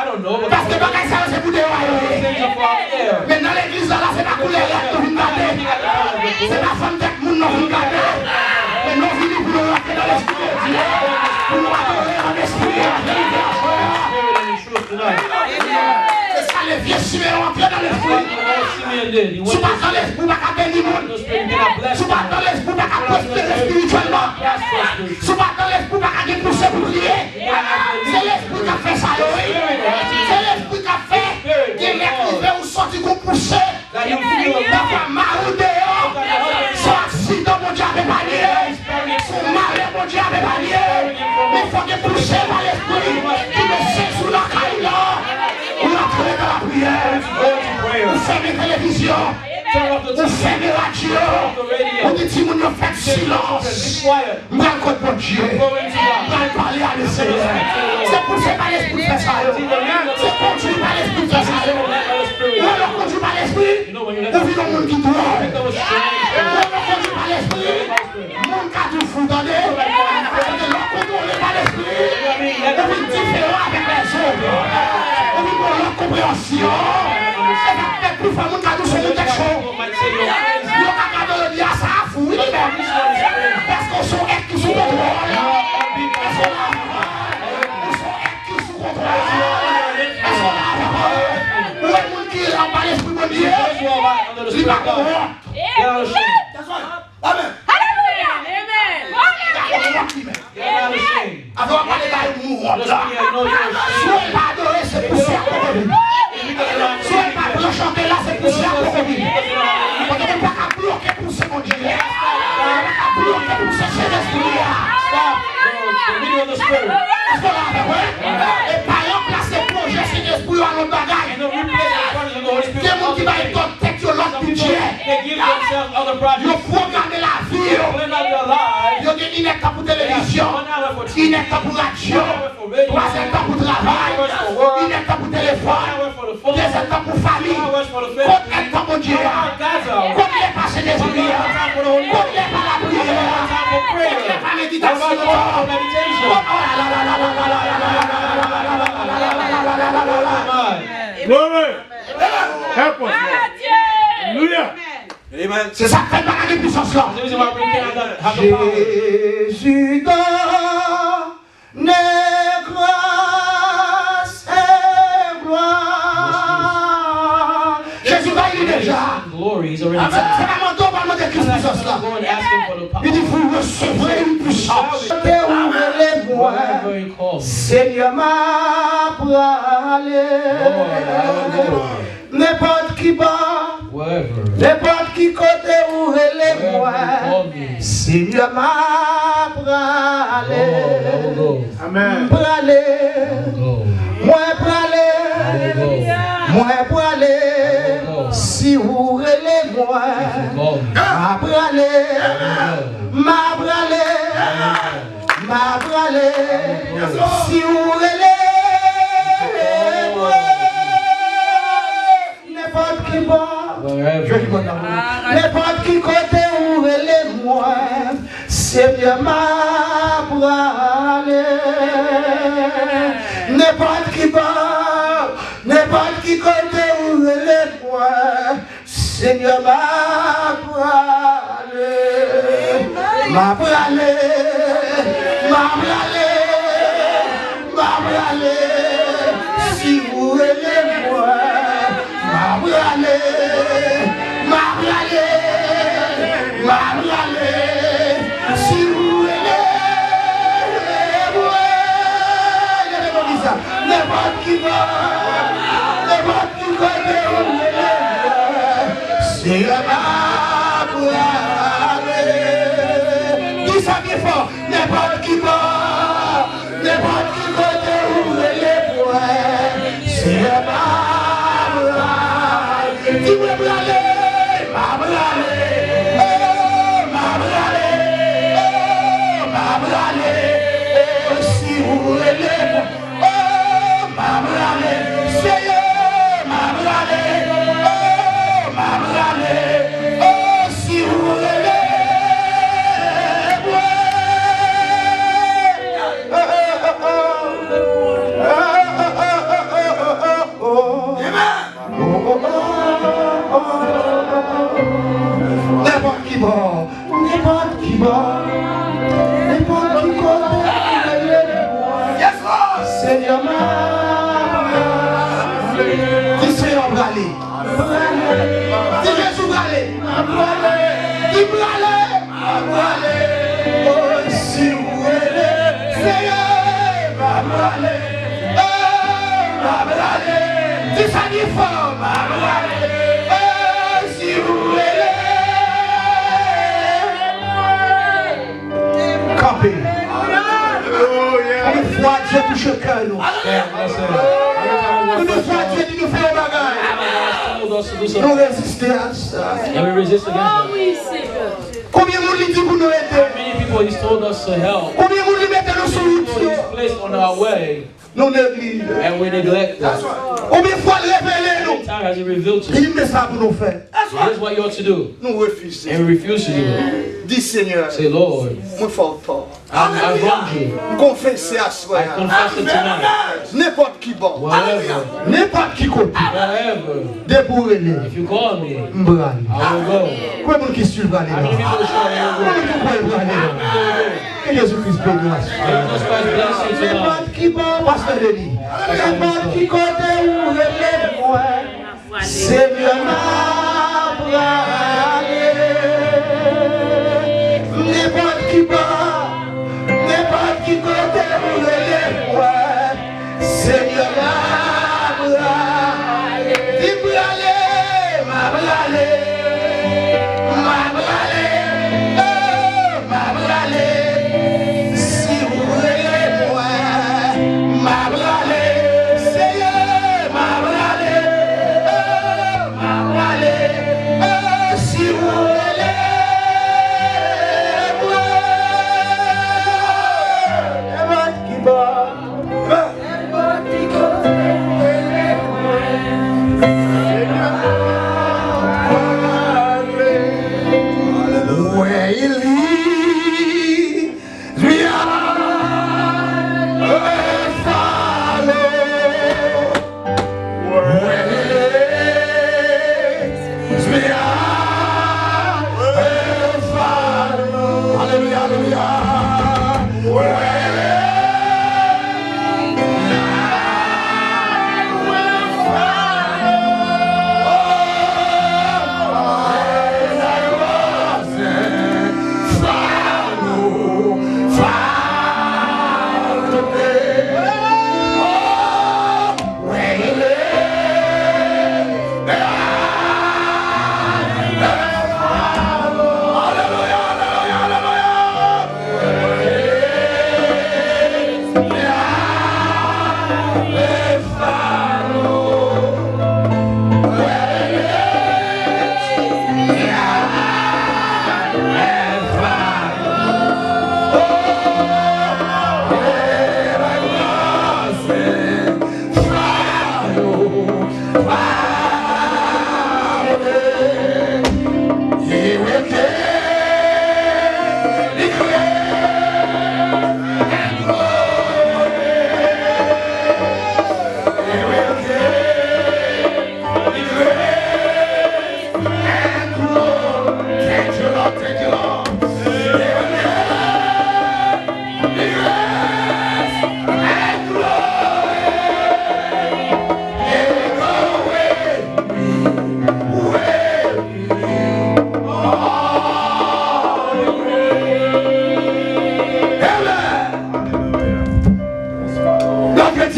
don't know, but Parce que bagaille ça c'est pour déroyer. things are far there. Mais dans l'église là c'est pas couler la tout regarder. C'est la femme tête moun non regarder. Mais non vini pour nous rentrer dans l'esprit de Dieu. Pour nous adorer en esprit. C'est ça les vieux Siméon entrés dans l'esprit. Si pas dans l'esprit, pas qu'à bénir le monde. Si pas dans l'esprit, pas qu'à prospérer spirituellement. Si pas dans l'esprit, pas qu'à dépousser pour prier. C'est l'esprit qui a fait ça. C'est l'esprit qui a fait des mecs qui veulent sortir pour pousser. D'avoir marre dehors. Son accident, mon Dieu avait palier. Son mari, mon Dieu avait palier. Mais il faut dépousser par l'esprit qui me sait sous la caille là. On entre dans la prière. On ferme la télévision. On ferme la radio. On dit si on fait silence. Moi, contre mon Dieu. Moi, parler à le Seigneur. C'est pour ça que l'esprit fait ça. C'est conduit par l'esprit fait ça. Ou alors conduit par l'esprit. On vit dans le monde qui doit. Ou alors conduit par l'esprit. Mon cas du fou dans les. Alors contrôlé par l'esprit. On vit différent avec les autres. On vit pour leur compréhension. C'est plus fort mon cas du fou. Parce qu'on sont être sous contrôle. Où est le monde qui est en bas l'esprit de Dieu? Il va corrompre. Amen. Avant de parler de mourant là. Soit il va adorer, c'est poussière pour lui. Soit il va chanter là, c'est poussière pour lui. On ne peut pas bloquer pour ce mon Dieu. On ne peut pas bloquer pour ce Saint-Esprit. Et par exemple, là, c'est projet Saint-Esprit à l'autre bagaille. Il y a des gens qui vont être tête sur l'autre budget. Ils ont programmé la vie. Ils ont des lunettes pour télévision. Lunettes pour radio. 3 ans pour travail. Lunettes pour téléphone. 2 ans pour famille. Contre un temps mon Dieu. Contre les passés d'esprit. Contre les pas la prière. Contre les pas méditation. Glory. Help us. Hallelujah. C'est ça qui fait pas la puissance là. Jésus donne grâce et gloire. Jésus va y déjà. C'est la mentor par de Christ puissance là. Il dit vous recevrez une puissance. Ouvrez-les-moi. Seigneur m'a parlé. N'importe qui bat, n'importe qui côté ouvrez-les-moi. Seigneur m'a parlé. Amen. Parlé. Moi parlé. Moi parlé. Si ouvrez-les-moi. M'a parlé. M'a parlé. M'a parlé. Si ouvrez-les-moi. N'importe qui n'importe qui côté ouvrez-les-moi. Seigneur m'a parlé. N'importe qui côté ouvrez-les-moi. Seigneur m'a bralé, si vous aimez moi, m'a bralé, si vous aimez moi, n'importe qui va, n'importe qui va, Seigneur m'a bralé. Dis ça bien fort, n'importe qui va, n'importe qui va te rouler les poings. Seigneur m'a bralé. Dis-moi bralé, m'a bralé. M'a bralé, m'a bralé. Si vous voulez les poings, m'a bralé. Seigneur m'a bralé. M'a bralé. Si vous voulez n'importe qui va, n'importe qui côté, Seigneur m'a dit Seigneur bralé, dit Jésus bralé, dit bralé, oh si vous voulez, Seigneur m'a bralé, dit ça dit fort, m'a bralé, si vous voulez. Campé. Une fois Dieu touche le cœur, nous. Une fois Dieu dit nous faire un bagage. Nous résister à ça. And we resist against that. Combien de monde dit pour nous aider? Many people he's told us to help. Combien de monde lui mettent nous sur People route? he's placed on our way Nous néglige. and we neglect them. Combien de fois il révèle nous? How many times has he revealed to Il us? met ça pour nous faire. Here's what you ought to do. Nous refusons. And we refuse to do it. Dis Seigneur, Say, Lord, moi fort tort. I've wronged you. Confessez à soi. I confess it tonight. N'importe qui bon. Whatever, N'importe qui côté. wherever, Débourrez-les. if you call me, M'brale. I will go. Combien de monde qui suit le bralé How many là? people should I go? Que Jésus-Christ bénisse. Jesus Christ bless you tonight. N'importe qui bon, pasteur Denis. N'importe qui côté où les points. Seigneur m'a bralé. N'importe qui bon, n'importe qui côté où les points. Seigneur m'a bralé. Dis bralé, m'a bralé. M'a bralé. M'a bralé. Si vous voulez moi, m'a bralé. Seigneur, m'a bralé. M'a bralé.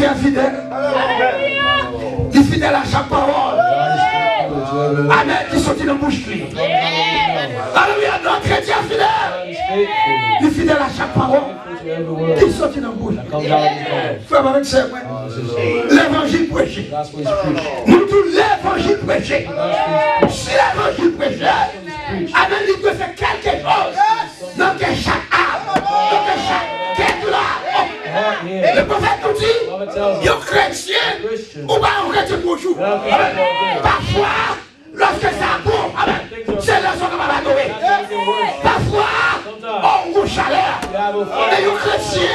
chrétien fidèle. Il est fidèle à chaque parole. Amen. Qui sortit de la bouche. Alléluia. Notre chrétien fidèle. Il est fidèle à chaque parole. Qui sortit de la bouche. Frère, avec ça, l'évangile prêché. Nous tous l'évangile prêché. Si l'évangile prêché, Amen, il peut faire quelque chose. Dans chaque âme. Dans chaque tête là. Le prophète nous dit, il y a un chrétien ou pas un chrétien bonjour. Parfois, lorsque ça bombe, c'est là qu'on va adorer. Parfois, on goûte chaleur. Mais un chrétien,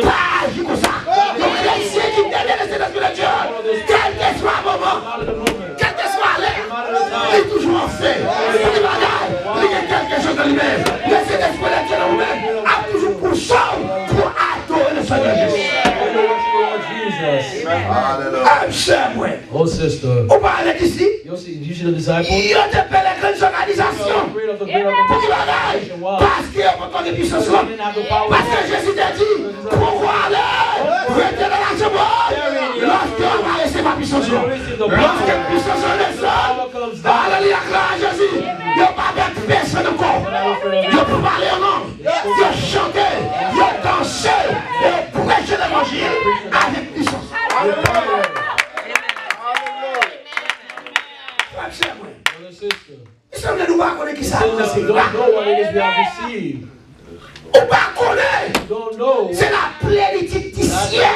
pas agir comme ça. Un chrétien qui devient le Seigneur de Dieu, quel que soit le moment, quel que soit l'heure, il est toujours en fait. Il y a quelque chose de lui-même. Le Seigneur de Dieu lui-même a toujours pour ça, pour adorer le Seigneur Jésus. Oh sister, on parle d'ici. you see the disciples? Il y a des grandes organisations. Parce qu'il y a pas de puissance. Parce que Jésus t'a dit, pourquoi aller? Restez dans la chambre. Lorsqu'on va laisser ma puissance. Lorsque la puissance descend, alléluia, gloire à Jésus. Il n'y a pas de personne encore. Il peut parler en langue. Il chanter. Il danser. Et prêcher l'évangile avec puissance. Il semble nous pas connaître qui ça. Don't know what it is we have received. On pas connaître. C'est la plénitude du ciel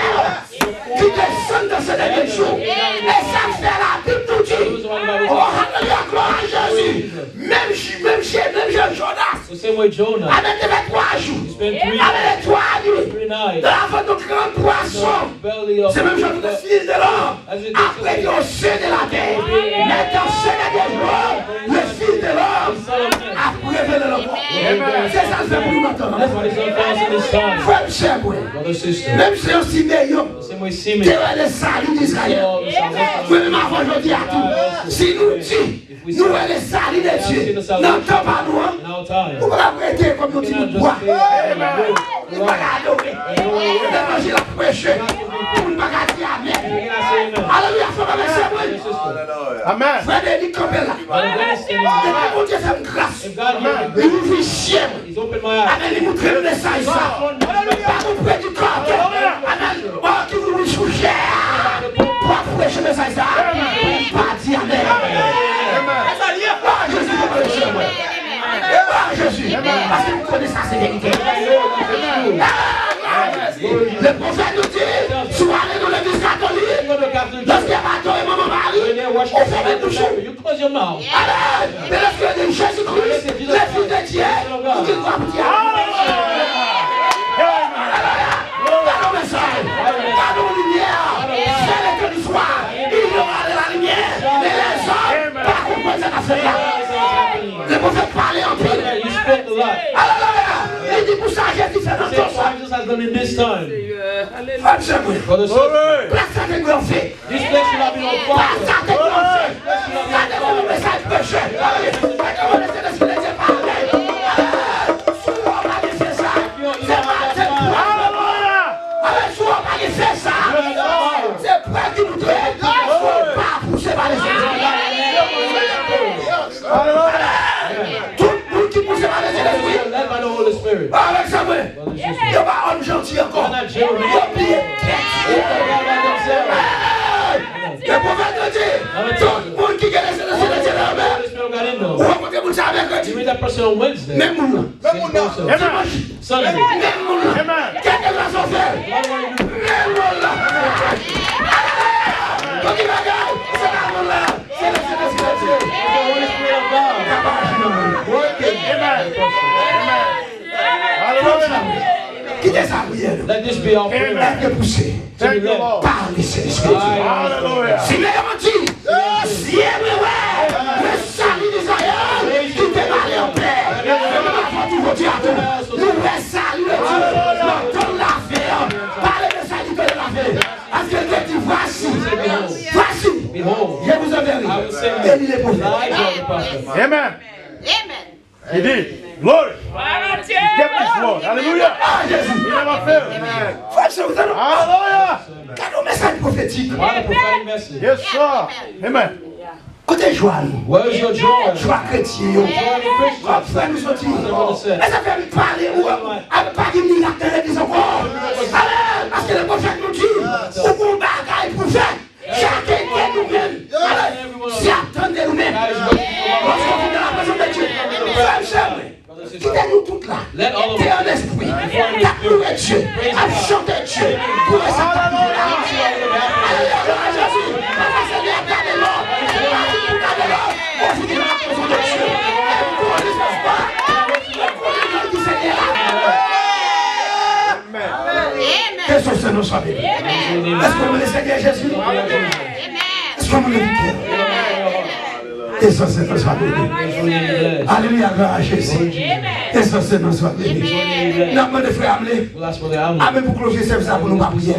qui descend dans ce dernier jour. Et ça fait la Bible nous dit. Oh, alléluia, gloire à Jésus. Même Jonas. The same way Jonah. Avec 3 jours. Avec 3 nuits. Dans la vente de grands poissons. C'est même chose que le fils de l'homme. Après il est au sein de la terre. Mais dans ce dernier jour, le fils de l'homme a révélé le monde. C'est ça le fait pour nous maintenant. Frère, cher, même si on s'y met, c'est le salut d'Israël. Même avant aujourd'hui à tout. Si nous disons, nous sommes le salut de Dieu. N'entends pas nous. Vous ne pouvez prêter comme nous disons bois. Vous ne pouvez pas adorer. Vous ne pouvez pas prêcher. Vous ne pouvez pas dire Amen. Alléluia, frère, avec ça. Amen. Frère, il est comme là. Mon Dieu, c'est une grâce. Il nous fait chier. Amen, il nous traite de ça. Pas nous près du corps. Amen. Qui vous nous touchez. Pour prêcher de ça. Pas dire Amen. Jésus, parce que vous connaissez ça, c'est vérité. Le prophète nous dit, sois allé dans l'église catholique, lorsqu'il y a bateau et maman Marie, on fait même toucher. Mais lorsqu'il y a Jésus-Christ, le Fils de Dieu, vous dites quoi pour dire? Dans le message, dans nos lumières, c'est l'été du soir, il y aura de la lumière, mais les hommes, pas comprendre cette affaire-là. Le prophète parlait en pile. Alléluia. Il dit pour ça, j'ai dit c'est dans ton sang. This time. Place à tes grands faits. This place should have been on Place fire. à tes grands faits. Regardez mon message péché. Regardez mon message de Dieu parler. Souvent on va faire ça. C'est pas tes poids. Avec souvent on va faire ça. C'est prêt qui nous traite. Pas pousser par les autres. Tout le monde qui pousse par les esprits. Avec ça, il n'y a pas un gentil encore. Il y a bien le prophète te dit, tout le monde qui gagne le Seigneur, vous rencontrez vous savez que tu même monde. Sunday. Même monde. Quelle que soit son frère. Même monde là. Donc il va gagner. C'est la monde là. C'est le Seigneur. Quittez sa prière. Let this be our prayer. Parlez, c'est l'Écriture. Si les gens disent, si le salut d'Israël, qui t'est allé en paix, nous le salut de Dieu, l'entend la faire, parlez de salut de la faire. Parce que Dieu dit, voici, je vous enverrai. Et il est pour vous. Amen. Il dit, glory. Get this Lord. Hallelujah. Ah, Jésus. Il va faire. Alléluia. Hallelujah. Quand nous prophétique. Why the prophetic message? Yes, sir. Amen. Côté joie, Where is your joy? joie chrétien. Comme frère nous sortis. Mais ça fait me parler ou pas de miracle dans l'église encore. Parce que le prophète nous dit, au bon bagage pour faire. Chacun de nous-mêmes. Si attendez nous-mêmes. Lorsqu'on vit dans la présence de Dieu. Frère, quittez-nous toutes là. T'es en esprit. T'as loué Dieu. À chanter Dieu. Pour les attendre. Alléluia, Jésus. Que son Seigneur soit béni. Est-ce qu'on me le Seigneur Jésus? Est-ce qu'on me le dit? Que son Seigneur soit béni. Alléluia, gloire à Jésus. Que son Seigneur soit béni. Non, mais le frère Amelé. Amen pour clocher service pour nous prier.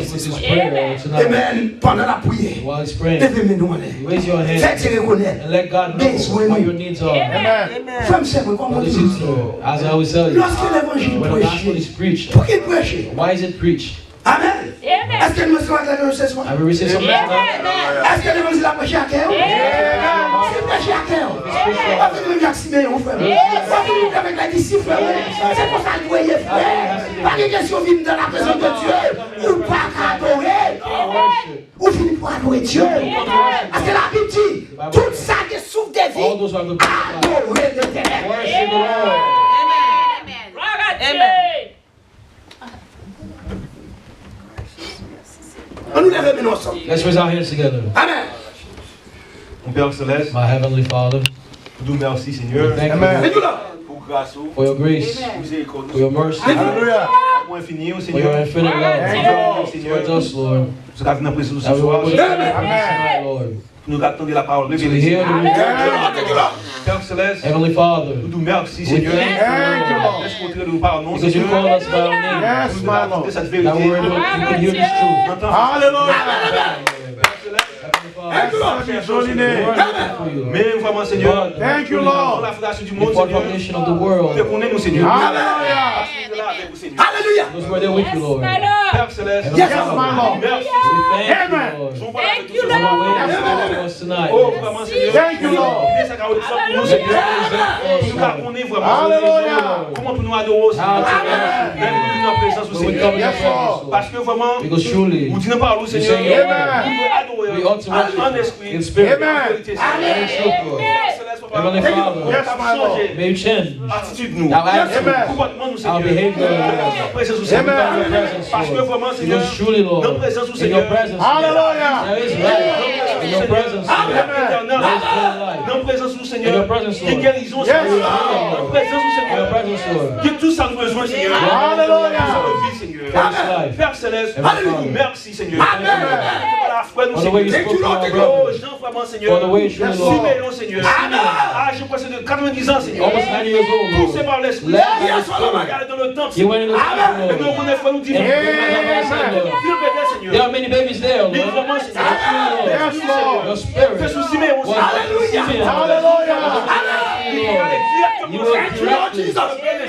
Amen. Pendant la prière. Levez-moi nous en l'air. Faites tirer connaître. Besoin nous. Amen. Femme Seigneur, comment on dit? As I always tell you, Lorsque l'évangile when the gospel is prêché, preached, pour qu'il prêche? why is it preached? Amen. Est-ce que nous sommes en ce soir? Have you received something? Est-ce que l'évangile a prêché à quel? C'est prêché à quel? On va venir avec Siméon, frère. On va venir avec la disciple, frère. C'est pour ça que vous voyez, frère. Pas de question de vivre dans la présence de Dieu. Ou pas adorer. Ou finir pour adorer Dieu. Parce que la Bible dit, tout ça qui souffre des All vies, those who have the people adorer l'Éternel. worship the Lord. Amen. On nous lève maintenant ensemble. Let's raise our hands together. Amen. Mon Père Céleste, My Heavenly Father, nous merci Seigneur thank Amen. you Et nous là. pour grâce, for your grace, miséricorde, for your mercy, Hallelujah. pour infini, for your Seigneur. infinite Thank love you. towards us, Lord. Nous avons dans présence ce That we soir. will worship you Amen. tonight, Lord. Nous attendons la parole de To hear the Amen. Père Céleste, Heavenly Father, nous merci we Seigneur. thank you, Lord, Laisse montrer de nous par nom, because you call Seigneur. us by our name. Yes, Nous my attendons Lord. cette That we vérité. could hear this truth. Hallelujah. Heavenly Father, Bless your holy name. for you. Mais vraiment Seigneur, Thank you, pour Lord. la fondation du monde, Before the Seigneur. foundation of the world, Fais connaître nous Seigneur. Hallelujah. Alléluia. those were there with you, Lord. Père Céleste, Heavenly Yes, Father, my Lord. merci. we thank Amen. you, Lord. Thank you, For the way Lord. you spoke to us tonight. Oh, vraiment Seigneur. Thank you, Lord. Laisse la carole de sang pour nous, Let Seigneur. your praise Nous us, connaître vraiment. Hallelujah. Comment pour nous adorer, Seigneur. How to Même nous dans la présence du when we Seigneur. come in your Yes, presence, Lord. Lord. Parce que vraiment, Because truly, vous dites par nous, say Seigneur. your Amen. Nous devons adorer we ought to worship en you esprit. in spirit Amen. and in truth, Lord. Heavenly Father, Yes, my Lord. may you change Attitude nous. our attitude, Amen. Comportement nous, our Seigneur. behavior, Dans la présence du Amen. Seigneur. in your presence, Parce que Lord. vraiment, Seigneur, Because truly, dans la Lord, présence du in your Seigneur. presence, Hallelujah. there is life. In your presence, Lord, there is Dans life. la présence du In Seigneur. your presence, Il y a Lord. guérison, Yes. Seigneur. Dans la présence du In your Seigneur. presence, Lord, Il y a tout ça nous besoin, Seigneur. Hallelujah. Dans notre vie, Seigneur. there is life. Père Céleste, Amen. merci, Seigneur. Amen. Par la foi, nous, For the way you Seigneur. spoke to our Oh, brother, Jean, vraiment, Seigneur. for the way you truly, Lord, Siméon, Seigneur. Ah, j'ai passé de 90 ans, Seigneur. almost 90 years old, Poussé Lord. par l'esprit. Led by the Spirit. Regardez dans le temple. You went in the Et temple, nous Lord. reconnaissons, nous disons. Amen. Dieu bénisse, Seigneur. There are many babies there, Lord. Mais vraiment, But Seigneur. truly, Yes, Lord, Lord. your spirit Fais sous Siméon, was Seigneur. Simeon. Hallelujah. You were directly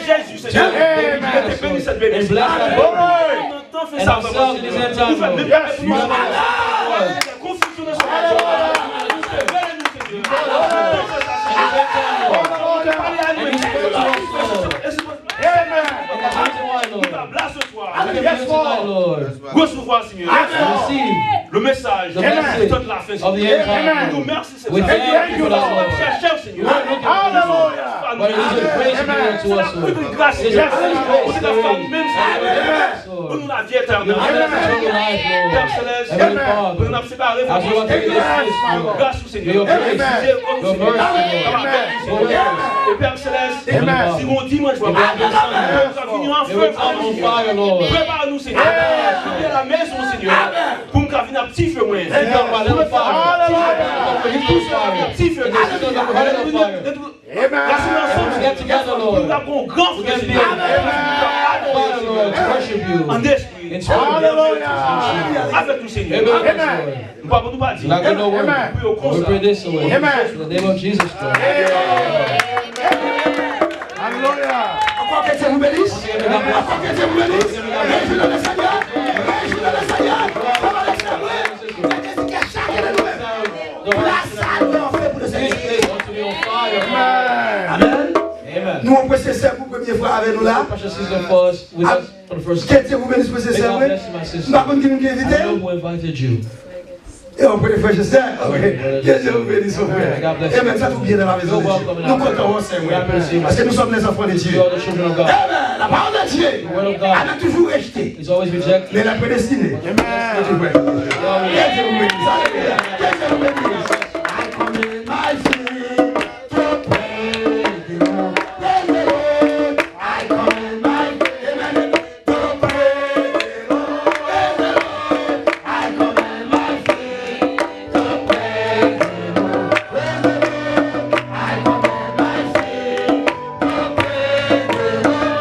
Jésus, Seigneur. Amen. Bénis cette bébé. and bless that Glory. baby. Temps fait And ça, ourselves in his hand time, Lord. Yes, You have us. confusion dans son cœur. And you spoke to us, Lord. Amen. And the reason why, Lord. We can Yes, feel tonight, Lord. Recevoir, Seigneur, Receive le message the message de la fin, of the end Amen. time. Nous merci, We Seigneur. thank you for that, Lord. Cherchez, Seigneur. We're looking for this, Lord. But it is a grace given to us, Lord. Plus de grâce, It is Seigneur. a grace Vous êtes la there femme is. même, Seigneur. Lord. Donne-nous la vie éternelle. You have us eternal life, Père Lord. Céleste, Heavenly nous Father, nous séparés. as you are taking this place, Lord, Grâce au may Seigneur. your grace, Amen. your mercy, Lord, go with us. Et Père Céleste, Amen. si mon dimanche va Amen. venir en May feu, we come on fire, Lord. prépare-nous, Seigneur. Viens à la maison, Seigneur, pour me faire un petit feu, ouais. Let come by little fire. Hallelujah. Let his fire. Petit feu, And the children of heaven on fire. Amen. Get together, Lord. nous avons un grand We feu, can be Seigneur. fire, Lord, to worship you. En esprit, In spirit. Hallelujah. avec nous, Seigneur. Amen. Amen. Nous ne pouvons pas dire. Like we know word. Amen. We pray this away. Amen. In the name of Jesus Christ. Hallelujah. Encore que Dieu vous bénisse. Encore que Dieu vous bénisse. Réjouis-le le Seigneur. Réjouis-le le Seigneur. On va laisser louer. sister pour première fois avec nous là. Precious sister for us, with us for the first Qu'est-ce time. que vous venez de May sister? God bless you, my sister. Par contre, qui nous I invite? know who invited you. Et on peut les frères et sœurs. Que Dieu vous bénisse, mon frère. Et même ça tout bien dans la maison de Dieu. Nous comptons ensemble. Parce que nous sommes les enfants de Dieu. You are the children of God. Amen. La parole de Dieu. The word of God Elle a toujours rejeté. is always rejected. Mais la prédestinée. Amen. Que Dieu vous bénisse. Alléluia. Que Dieu vous bénisse. I come in my sin to praise the Lord. Praise the Lord. I come in my sin to praise the Lord. Praise the Lord. I come in my sin to praise the Lord. Praise the Lord. I come in my sin to praise the Lord.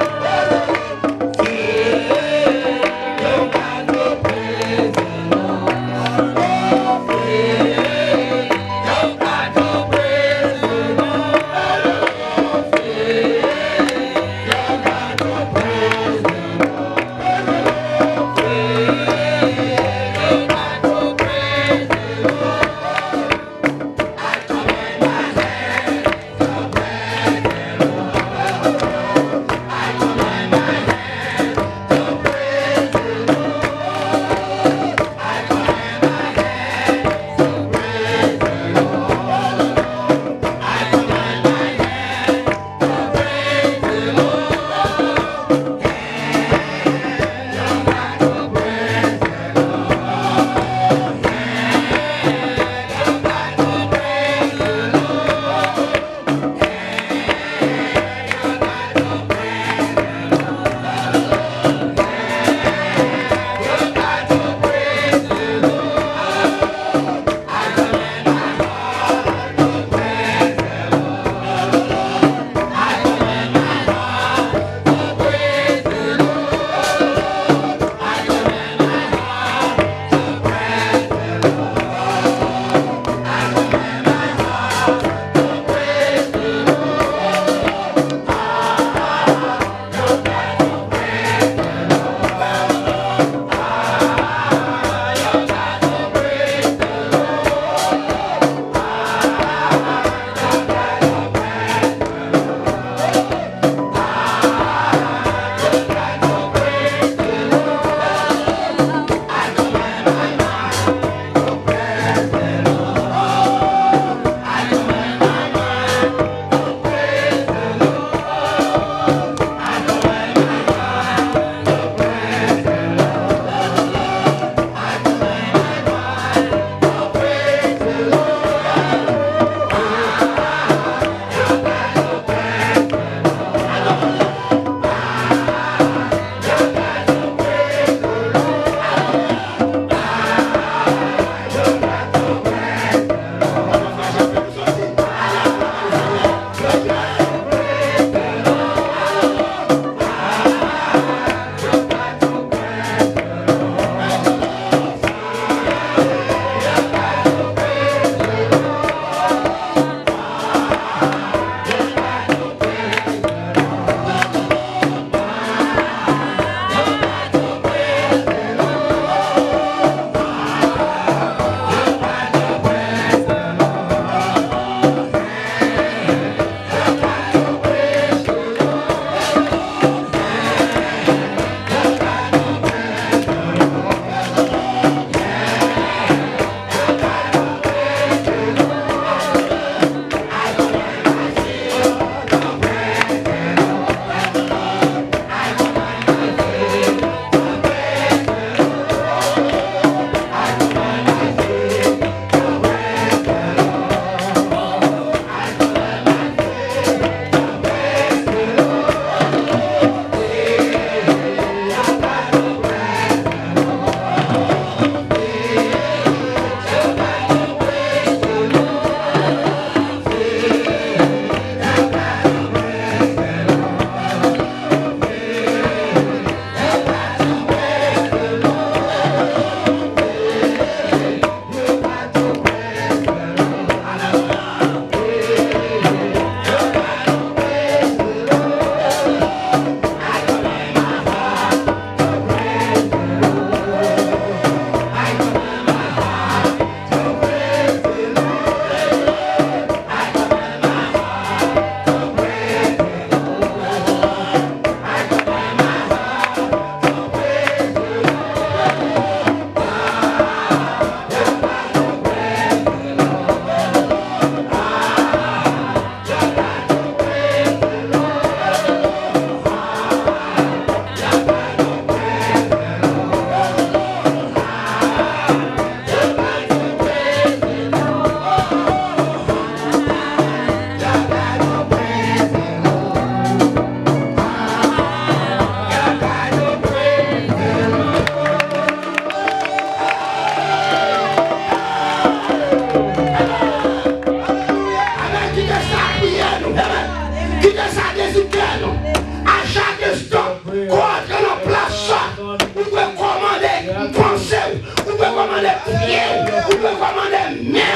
You got to praise the Lord. commandé, mais